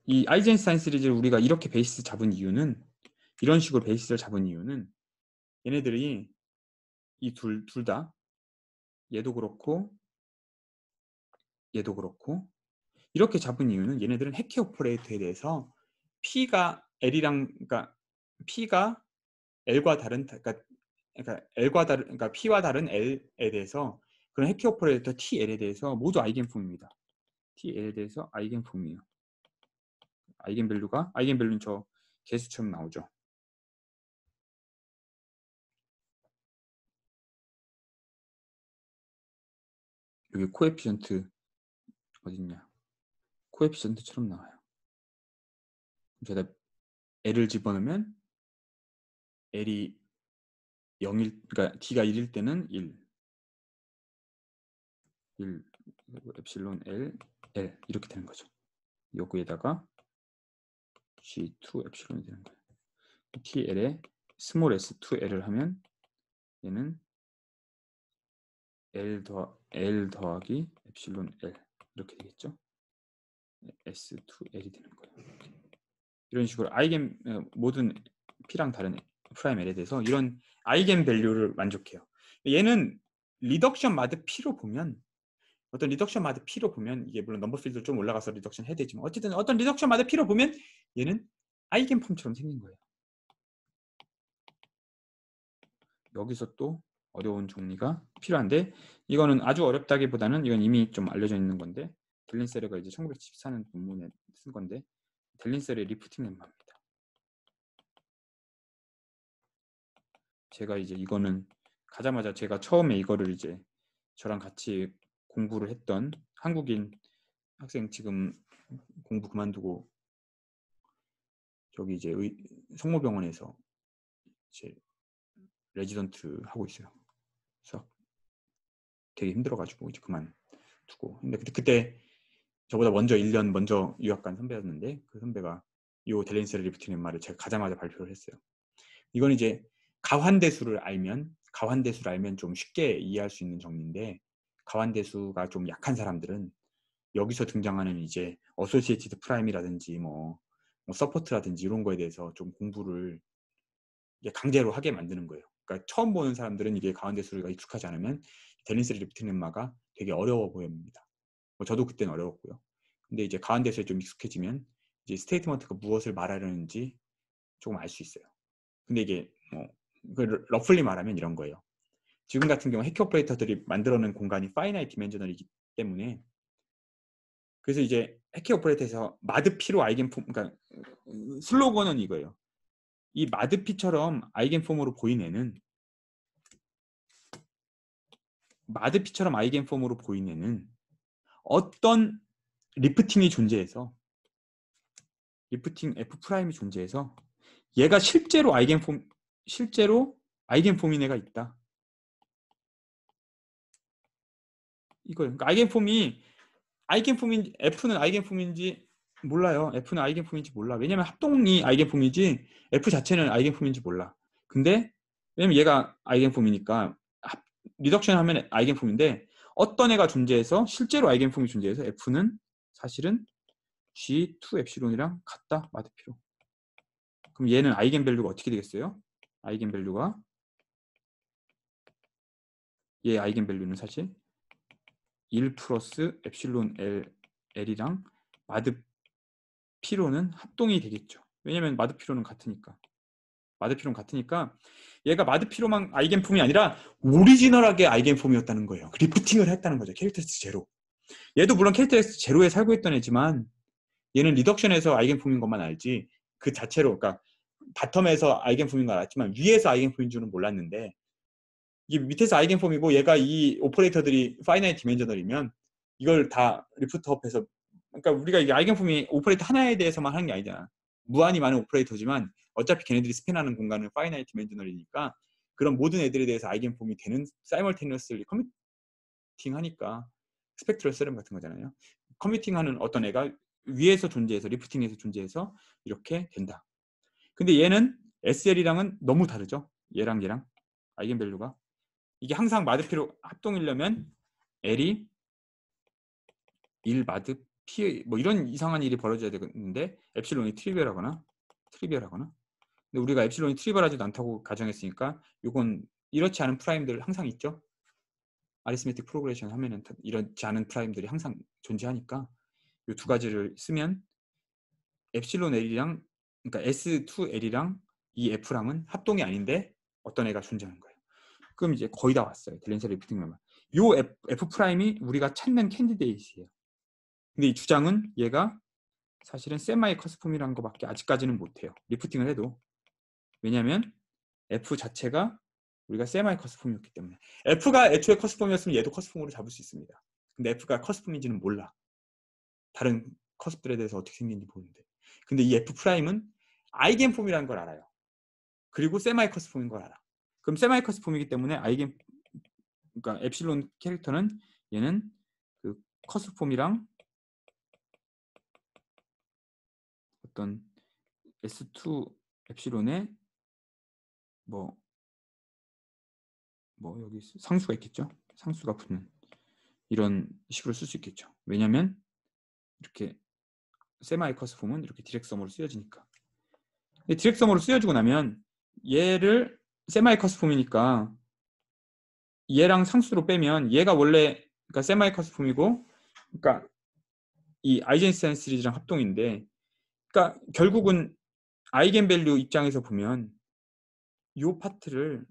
이 아이젠슈타인 시리즈를 우리가 이렇게 베이스 잡은 이유는, 이런 식으로 베이스를 잡은 이유는, 얘네들이 이 둘 다 얘도 그렇고 얘도 그렇고 이렇게 잡은 이유는, 얘네들은 해키 오퍼레이터에 대해서 P가 L이랑, 그러니까 P가 L과 다른, 그러니까 P와 다른 L에 대해서 그런 해키 오퍼레이터 TL에 대해서 모두 아이겐폼입니다. TL에 대해서 아이겐폼이에요. 아이겐밸류는 저 개수처럼 나오죠. 여기 코에피션트 어딨냐? 코에피션트처럼 나와요. 제가 L을 집어넣으면 L이 0일, 그러니까 D가 1일 때는 1, 엡실론 L, L 이렇게 되는 거죠. 여기에다가 G2 엡실론이 되는 거예요. TL에 스몰 s2L을 하면 얘는 L 더하기 엡실론 L 이렇게 되겠죠. S2L이 되는 거예요. 이런 식으로 모든 P랑 다른 프라임 L에 대해서 이런 아이겐 밸류를 만족해요. 얘는 리덕션 마드 P로 보면 이게 물론 넘버 필드 좀 올라가서 리덕션 해야 되지만 어쨌든 어떤 리덕션 마드 P로 보면 얘는 아이겐 폼처럼 생긴 거예요. 여기서 또 어려운 정리가 필요한데 이거는 아주 어렵다기보다는 이건 이미 좀 알려져 있는 건데 델린세르가 이제 1974년 논문에 쓴 건데 델린세르의 리프팅 lem마입니다. 제가 이제 이거는 가자마자 제가 처음에 이거를 이제 저랑 같이 공부를 했던 한국인 학생 지금 공부 그만두고 저기 이제 성모병원에서 이제 레지던트 하고 있어요. 그래서 되게 힘들어가지고 이제 그만두고. 근데 그때 저보다 1년 먼저 유학 간 선배였는데 그 선배가 요 델린세르 리프팅 lem마를 제가 가자마자 발표를 했어요. 이건 이제 가환대수를 알면 좀 쉽게 이해할 수 있는 정리인데 가환대수가 좀 약한 사람들은 여기서 등장하는 이제 어소시에이티드 프라임이라든지 뭐 서포트라든지 이런 거에 대해서 좀 공부를 강제로 하게 만드는 거예요. 그러니까 처음 보는 사람들은 이게 가환대수가 익숙하지 않으면 델린세르 리프팅 lem마가 되게 어려워 보입니다. 저도 그때는 어려웠고요. 근데 이제 가환대수에 좀 익숙해지면 이제 스테이트먼트가 무엇을 말하려는지 조금 알 수 있어요. 근데 이게 러플리 말하면 이런 거예요. 지금 같은 경우 해키 오퍼레이터들이 만들어낸 공간이 파이나이트 디멘셔널이기 때문에 그래서 이제 해키 오퍼레이터에서 마드피로 아이겐폼, 그러니까 슬로건은 이거예요. 이 마드피처럼 아이겐폼으로 보인 애는 어떤 리프팅이 존재해서 리프팅 F'이 존재해서 얘가 실제로 아이겐폼인 애가 있다. 이거예요. 그러니까 F는 아이겐폼인지 몰라요. F는 아이겐폼인지 몰라. 왜냐면 합동이 아이겐폼이지 F 자체는 아이겐폼인지 몰라. 근데 왜냐면 얘가 아이겐폼이니까 리덕션 하면 아이겐폼인데 어떤 애가 존재해서 실제로 아이겐폼이 존재해서 F는 사실은 G2 엡실론이랑 같다. 마드피로. 그럼 얘는 아이겐밸류가 어떻게 되겠어요? 얘 아이겐밸류는 사실 1 플러스 엡실론 L이랑 마드피로는 합동이 되겠죠. 왜냐면 마드피로는 같으니까. 얘가 마드피로만 아이겐폼이 아니라 오리지널하게 아이겐폼이었다는 거예요. 리프팅을 했다는 거죠. 캐릭터리스틱 제로. 얘도 물론 캐릭터리스틱 제로에 살고 있던 애지만 얘는 리덕션에서 아이겐폼인 것만 알지 그 자체로 그러니까 바텀에서 아이겐폼인 걸 알았지만 위에서 아이겐폼인 줄은 몰랐는데 이게 밑에서 아이겐폼이고 얘가 이 오퍼레이터들이 파이나이트 디멘셔널이면 이걸 다 리프트업해서 그러니까 우리가 이게 아이겐폼이 오퍼레이터 하나에 대해서만 하는 게 아니잖아. 무한히 많은 오퍼레이터지만 어차피 걔네들이 스팬하는 공간은 파이나이트 디멘셔널이니까 그런 모든 애들에 대해서 아이겐폼이 되는 사이멀테니어스리 커뮤팅하니까 스펙트럴 세럼 같은 거잖아요. 커뮤팅하는 어떤 애가 위에서 존재해서 리프팅에서 존재해서 이렇게 된다. 근데 얘는 SL이랑은 너무 다르죠. 얘랑 아이겐밸류가 이게 항상 마드피로 합동이려면 L이 1 마드 P 뭐 이런 이상한 일이 벌어져야 되는데 엡실론이 트리비얼하거나 근데 우리가 엡실론이 트리비얼하지도 않다고 가정했으니까 이건 이렇지 않은 프라임들 항상 있죠. 아리스메틱 프로그레션 하면은 이렇지 않은 프라임들이 항상 존재하니까 이 두 가지를 쓰면 엡실론 L이랑 그러니까 S2L이랑 이 F랑은 합동이 아닌데 어떤 애가 존재하는 거예요. 그럼 이제 거의 다 왔어요. 델린세르 리프팅 lem마. 요 F 프라임이 우리가 찾는 캔디데이트예요. 근데 이 주장은 얘가 사실은 세마이 커스텀이라는 것밖에 아직까지는 못해요. 리프팅을 해도. 왜냐하면 F 자체가 우리가 세마이 커스텀이었기 때문에. F가 애초에 커스텀이었으면 얘도 커스텀으로 잡을 수 있습니다. 근데 F가 커스텀인지는 몰라. 다른 커스텀들에 대해서 어떻게 생긴지 모르는데. 근데 이 F'은 아이겐폼이라는 걸 알아요. 그리고 세마이 커스텀인 걸 알아. 그럼 세마이 커스텀이기 때문에 그러니까 엡실론 캐릭터는 얘는 그 커스텀이랑 어떤 S2 엡실론의 뭐 여기 상수가 있겠죠. 상수가 붙는 이런 식으로 쓸 수 있겠죠. 왜냐하면 이렇게 세마이 커스텀은 이렇게 디렉섬으로 쓰여지니까. 디렉섬으로 쓰여지고 나면 얘를 세마이 커스텀이니까 얘랑 상수로 빼면 얘가 원래 그러니까 세마이 커스텀이고 그러니까 이 아이젠스타인 시리즈랑 합동인데 그러니까 결국은 아이겐밸류 입장에서 보면 이 파트를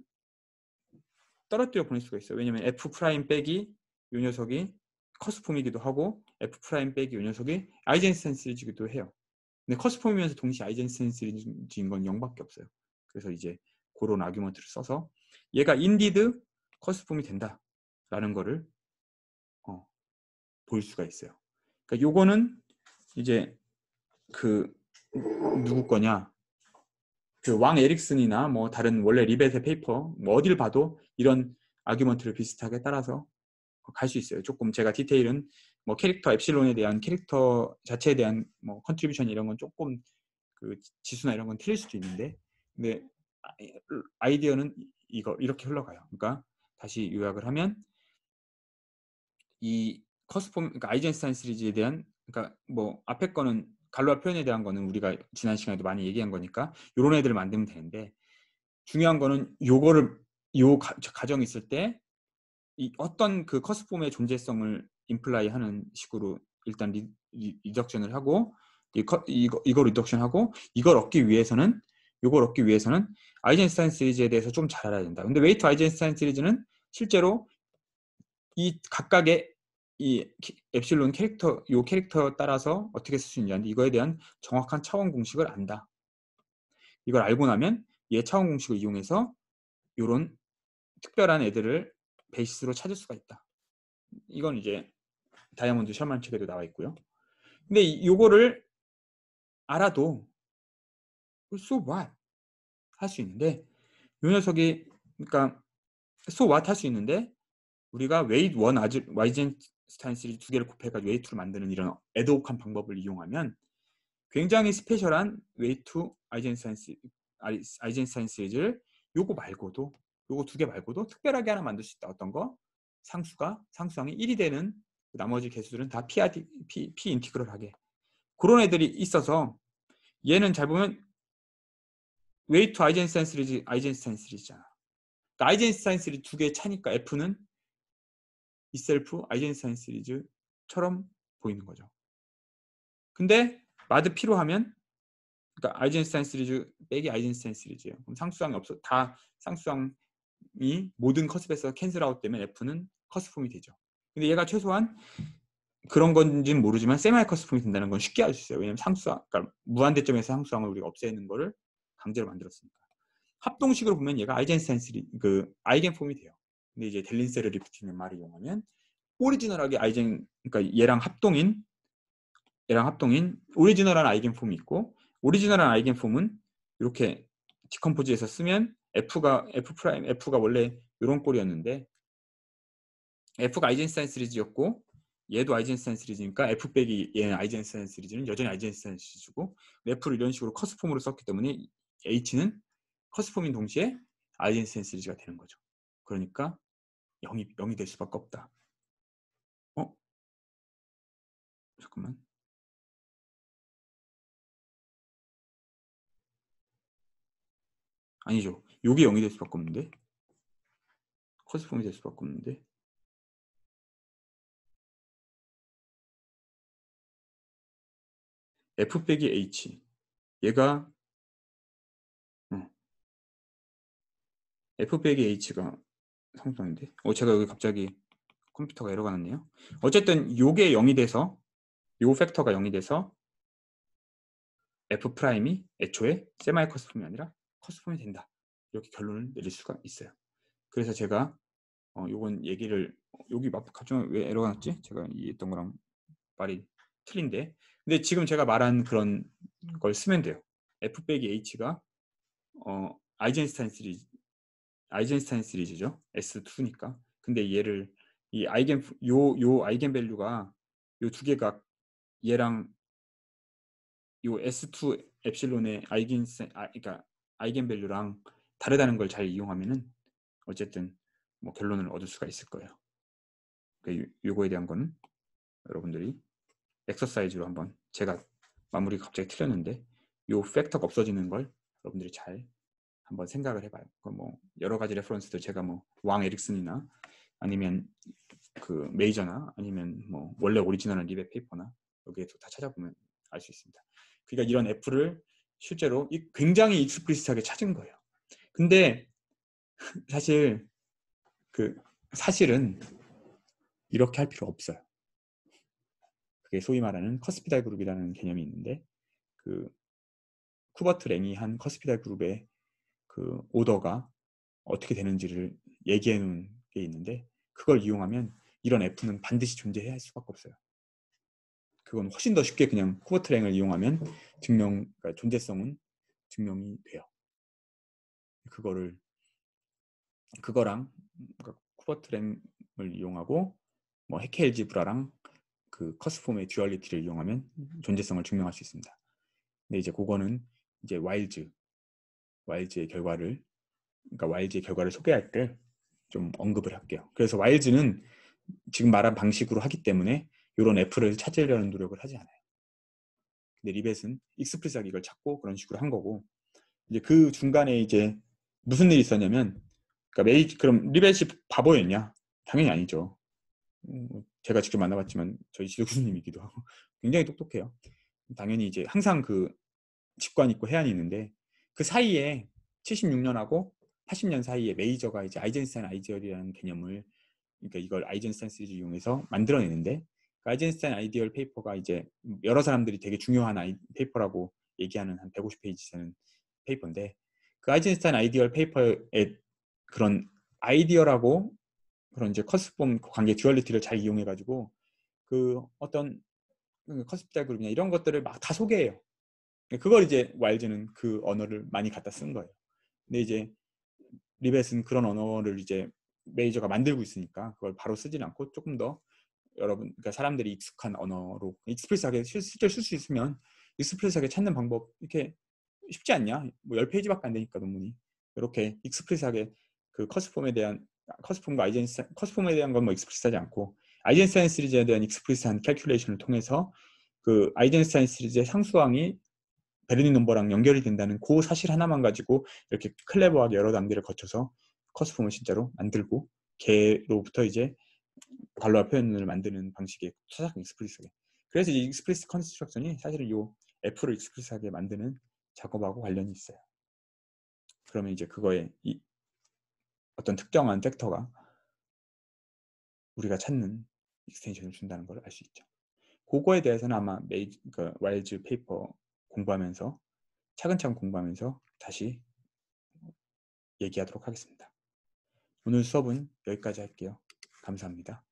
떨어뜨려 보낼 수가 있어요. 왜냐하면 F 프라임 빼기 이 녀석이 커스폼이기도 하고 F 프라임 빼기 이 녀석이 아이젠스타인 시리즈이기도 해요. 근데 커스폼이면서 동시에 아이젠스타인 시리즈인 건 0밖에 없어요. 그래서 이제 그런 아규먼트를 써서 얘가 인디드 커스폼이 된다라는 거를 볼 수가 있어요. 그러니까 요거는 이제 그 누구 거냐? 그 왕 에릭슨이나 뭐 다른 원래 리벳의 페이퍼 뭐 어딜 봐도 이런 아규먼트를 비슷하게 따라서 갈 수 있어요. 조금 제가 디테일은 뭐 캐릭터 엡실론에 대한 캐릭터 자체에 대한 뭐 컨트리뷰션 이런 건 조금 그 지수나 이런 건 틀릴 수도 있는데 근데 아이디어는 이거 이렇게 흘러가요. 그러니까 다시 요약을 하면 이 커스텀 그러니까 아이젠스타인 시리즈에 대한 그러니까 뭐 앞에 거는 갈로아 표현에 대한 거는 우리가 지난 시간에도 많이 얘기한 거니까 이런 애들을 만들면 되는데 중요한 거는 요거를 요 가정이 있을 때 이 어떤 그 커스폼의 존재성을 임플라이 하는 식으로 일단 리덕션을 하고 이거 리덕션하고 이걸 얻기 위해서는 요걸 얻기 위해서는 아이젠스타인 시리즈에 대해서 좀 잘 알아야 된다. 근데 웨이트 아이젠스타인 시리즈는 실제로 이 각각의 이 엡실론 캐릭터 요 캐릭터 따라서 어떻게 쓸 수 있냐는데 이거에 대한 정확한 차원 공식을 안다. 이걸 알고 나면 얘 차원 공식을 이용해서 요런 특별한 애들을 베이스로 찾을 수가 있다. 이건 이제 다이아몬드 셜만 책에도 나와 있고요. 근데 요거를 알아도 so what 할 수 있는데 요 녀석이 그러니까 so what 할 수 있는데 우리가 웨이트 1 아이젠스타인 시리즈 두 개를 곱해가지고 웨이트 2를 만드는 이런 애드옥한 방법을 이용하면 굉장히 스페셜한 웨이트 아이젠스타인 시리즈를 요거 말고도 요거 두 개 말고도 특별하게 하나 만들 수 있다. 어떤 거? 상수항이 1이 되는 나머지 개수들은 다 P 인티그럴하게 그런 애들이 있어서 얘는 잘 보면 웨이트 아이젠스타인 시리즈잖아. 그러니까 아이젠스타인 시리즈 두 개 차니까 F는 이셀프 아이젠스타인 시리즈처럼 보이는 거죠. 근데 마드 P로 하면 그러니까 아이젠스타인 시리즈 빼기 아이젠스타인 시리즈예요. 그럼 상수항이 없어. 다 상수항이 모든 커스에서 캔슬 아웃 되면 F는 커스폼이 되죠. 근데 얘가 최소한 그런 건지는 모르지만 세마이 커스폼이 된다는 건 쉽게 알 수 있어요. 왜냐면 상수항, 그러니까 무한대점에서 상수항을 우리가 없애는 거를 강제로 만들었으니까. 합동식으로 보면 얘가 아이젠스타인 시리즈, 그 아이겐폼이 돼요. 근데 이제 델린세르 리프팅의 말을 이용하면 오리지널하게 그러니까 얘랑 합동인 오리지널한 아이겐폼이 있고 오리지널한 아이겐폼은 이렇게 디컴포즈에서 쓰면 F가 원래 이런 꼴이었는데 F가 아이젠스타인 시리즈였고 얘도 아이젠스타인 시리즈니까 F 빼기 얘는 아이젠스타인 시리즈는 여전히 아이젠스타인 시리즈고 F를 이런 식으로 커스폼으로 썼기 때문에 H는 커스폼인 동시에 아이젠스타인 시리즈가 되는 거죠. 그러니까 0이 될 수밖에 없다. 잠깐만. 아니죠. 요게 0이 될 수밖에 없는데 커스폼이 될 수밖에 없는데 F 빼기 H 얘가 F 빼기 H가 상수항인데 제가 여기 갑자기 컴퓨터가 에러가 났네요. 어쨌든 요게 0이 돼서 요 팩터가 0이 돼서 F 프라임이 애초에 세마이 커스텀이 아니라 커스텀이 된다. 이렇게 결론을 내릴 수가 있어요. 그래서 제가 요건 얘기를 여기 갑자기 왜 에러가 났지? 제가 이해했던 거랑 말이 틀린데, 근데 지금 제가 말한 그런 걸 쓰면 돼요. F 빼기 H가 아이젠스타인 시리즈죠. S2니까. 근데 얘를 이 요 아이겐 밸류가 요 두 개가 얘랑 요 S2 엡실론의 그러니까 아이겐 밸류랑 다르다는 걸 잘 이용하면은 어쨌든 뭐 결론을 얻을 수가 있을 거예요. 그러니까 요거에 대한 거는 여러분들이 엑서사이즈로 한번, 제가 마무리가 갑자기 틀렸는데 요 팩터가 없어지는 걸 여러분들이 잘 한번 생각을 해봐요. 뭐 여러 가지 레퍼런스들 제가 뭐 왕 에릭슨이나 아니면 그 메이저나 아니면 뭐 원래 오리지널한 리벳 페이퍼나 여기에서 다 찾아보면 알 수 있습니다. 그러니까 이런 F를 실제로 굉장히 익스플리시트하게 찾은 거예요. 근데 사실은 이렇게 할 필요 없어요. 그게 소위 말하는 커스피달 그룹이라는 개념이 있는데, 그 쿠버트 랭이 한 커스피달 그룹의 그 오더가 어떻게 되는지를 얘기해 놓은 게 있는데, 그걸 이용하면 이런 F는 반드시 존재해야 할 수밖에 없어요. 그건 훨씬 더 쉽게 그냥 쿠버트 랭을 이용하면 그러니까 존재성은 증명이 돼요. 그거랑 그러니까 쿠버트 랭을 이용하고 뭐 해케 엘지브라랑 그 커스폼의 듀얼리티를 이용하면 존재성을 증명할 수 있습니다. 근데 이제 그거는 이제 와일즈의 결과를 소개할 때 좀 언급을 할게요. 그래서 와일즈는 지금 말한 방식으로 하기 때문에 이런 F를 찾으려는 노력을 하지 않아요. 근데 리벳은 익스프리스하게 이걸 찾고 그런 식으로 한 거고, 이제 그 중간에 이제 무슨 일이 있었냐면, 그러니까 그럼 리벳이 바보였냐? 당연히 아니죠. 제가 직접 만나봤지만 저희 지도 교수님이기도 하고 굉장히 똑똑해요. 당연히 이제 항상 그 직관 있고 해안이 있는데, 그 사이에 76년하고 80년 사이에 메이저가 이제 아이젠스타인 아이디얼이라는 개념을, 그러니까 이걸 아이젠스타인 시리즈 이용해서 만들어내는데, 그 아이젠스타인 아이디얼 페이퍼가 이제 여러 사람들이 되게 중요한 페이퍼라고 얘기하는 한 150페이지 되는 페이퍼인데, 그 아이젠스타인 아이디얼 페이퍼의 그런 아이디어라고 그런 이제 커스폼 관계 듀얼리티를 잘 이용해가지고 그 어떤 커스피달 그룹이나 이런 것들을 막 다 소개해요. 그걸 이제 와일즈는 그 언어를 많이 갖다 쓴 거예요. 근데 이제 리벳은 그런 언어를 이제 메이저가 만들고 있으니까 그걸 바로 쓰진 않고 조금 더 그러니까 사람들이 익숙한 언어로 익스프레스하게 실제로 쓸 수 있으면 익스프레스하게 찾는 방법 이렇게 쉽지 않냐? 뭐 10페이지밖에 안 되니까 논문이. 이렇게 익스프레스하게 그 커스폼에 대한 커스폼에 대한 건 뭐 익스프레스하지 않고 아이젠스타인 시리즈에 대한 익스프레스한 캘큘레이션을 통해서 그 아이젠스타인 시리즈의 상수항이 베르닌 넘버랑 연결이 된다는 그 사실 하나만 가지고 이렇게 클레버하게 여러 단계를 거쳐서 커스폼을 진짜로 만들고 걔로부터 이제 관로와 표현을 만드는 방식의 사상 익스플리스하게. 그래서 이 익스플리스 컨스트럭션이 사실은 이 F를 익스플리스하게 만드는 작업하고 관련이 있어요. 그러면 이제 그거에 어떤 특정한 팩터가 우리가 찾는 익스텐션을 준다는 걸 알 수 있죠. 그거에 대해서는 아마 와일즈 페이퍼 공부하면서 차근차근 공부하면서 다시 얘기하도록 하겠습니다. 오늘 수업은 여기까지 할게요. 감사합니다.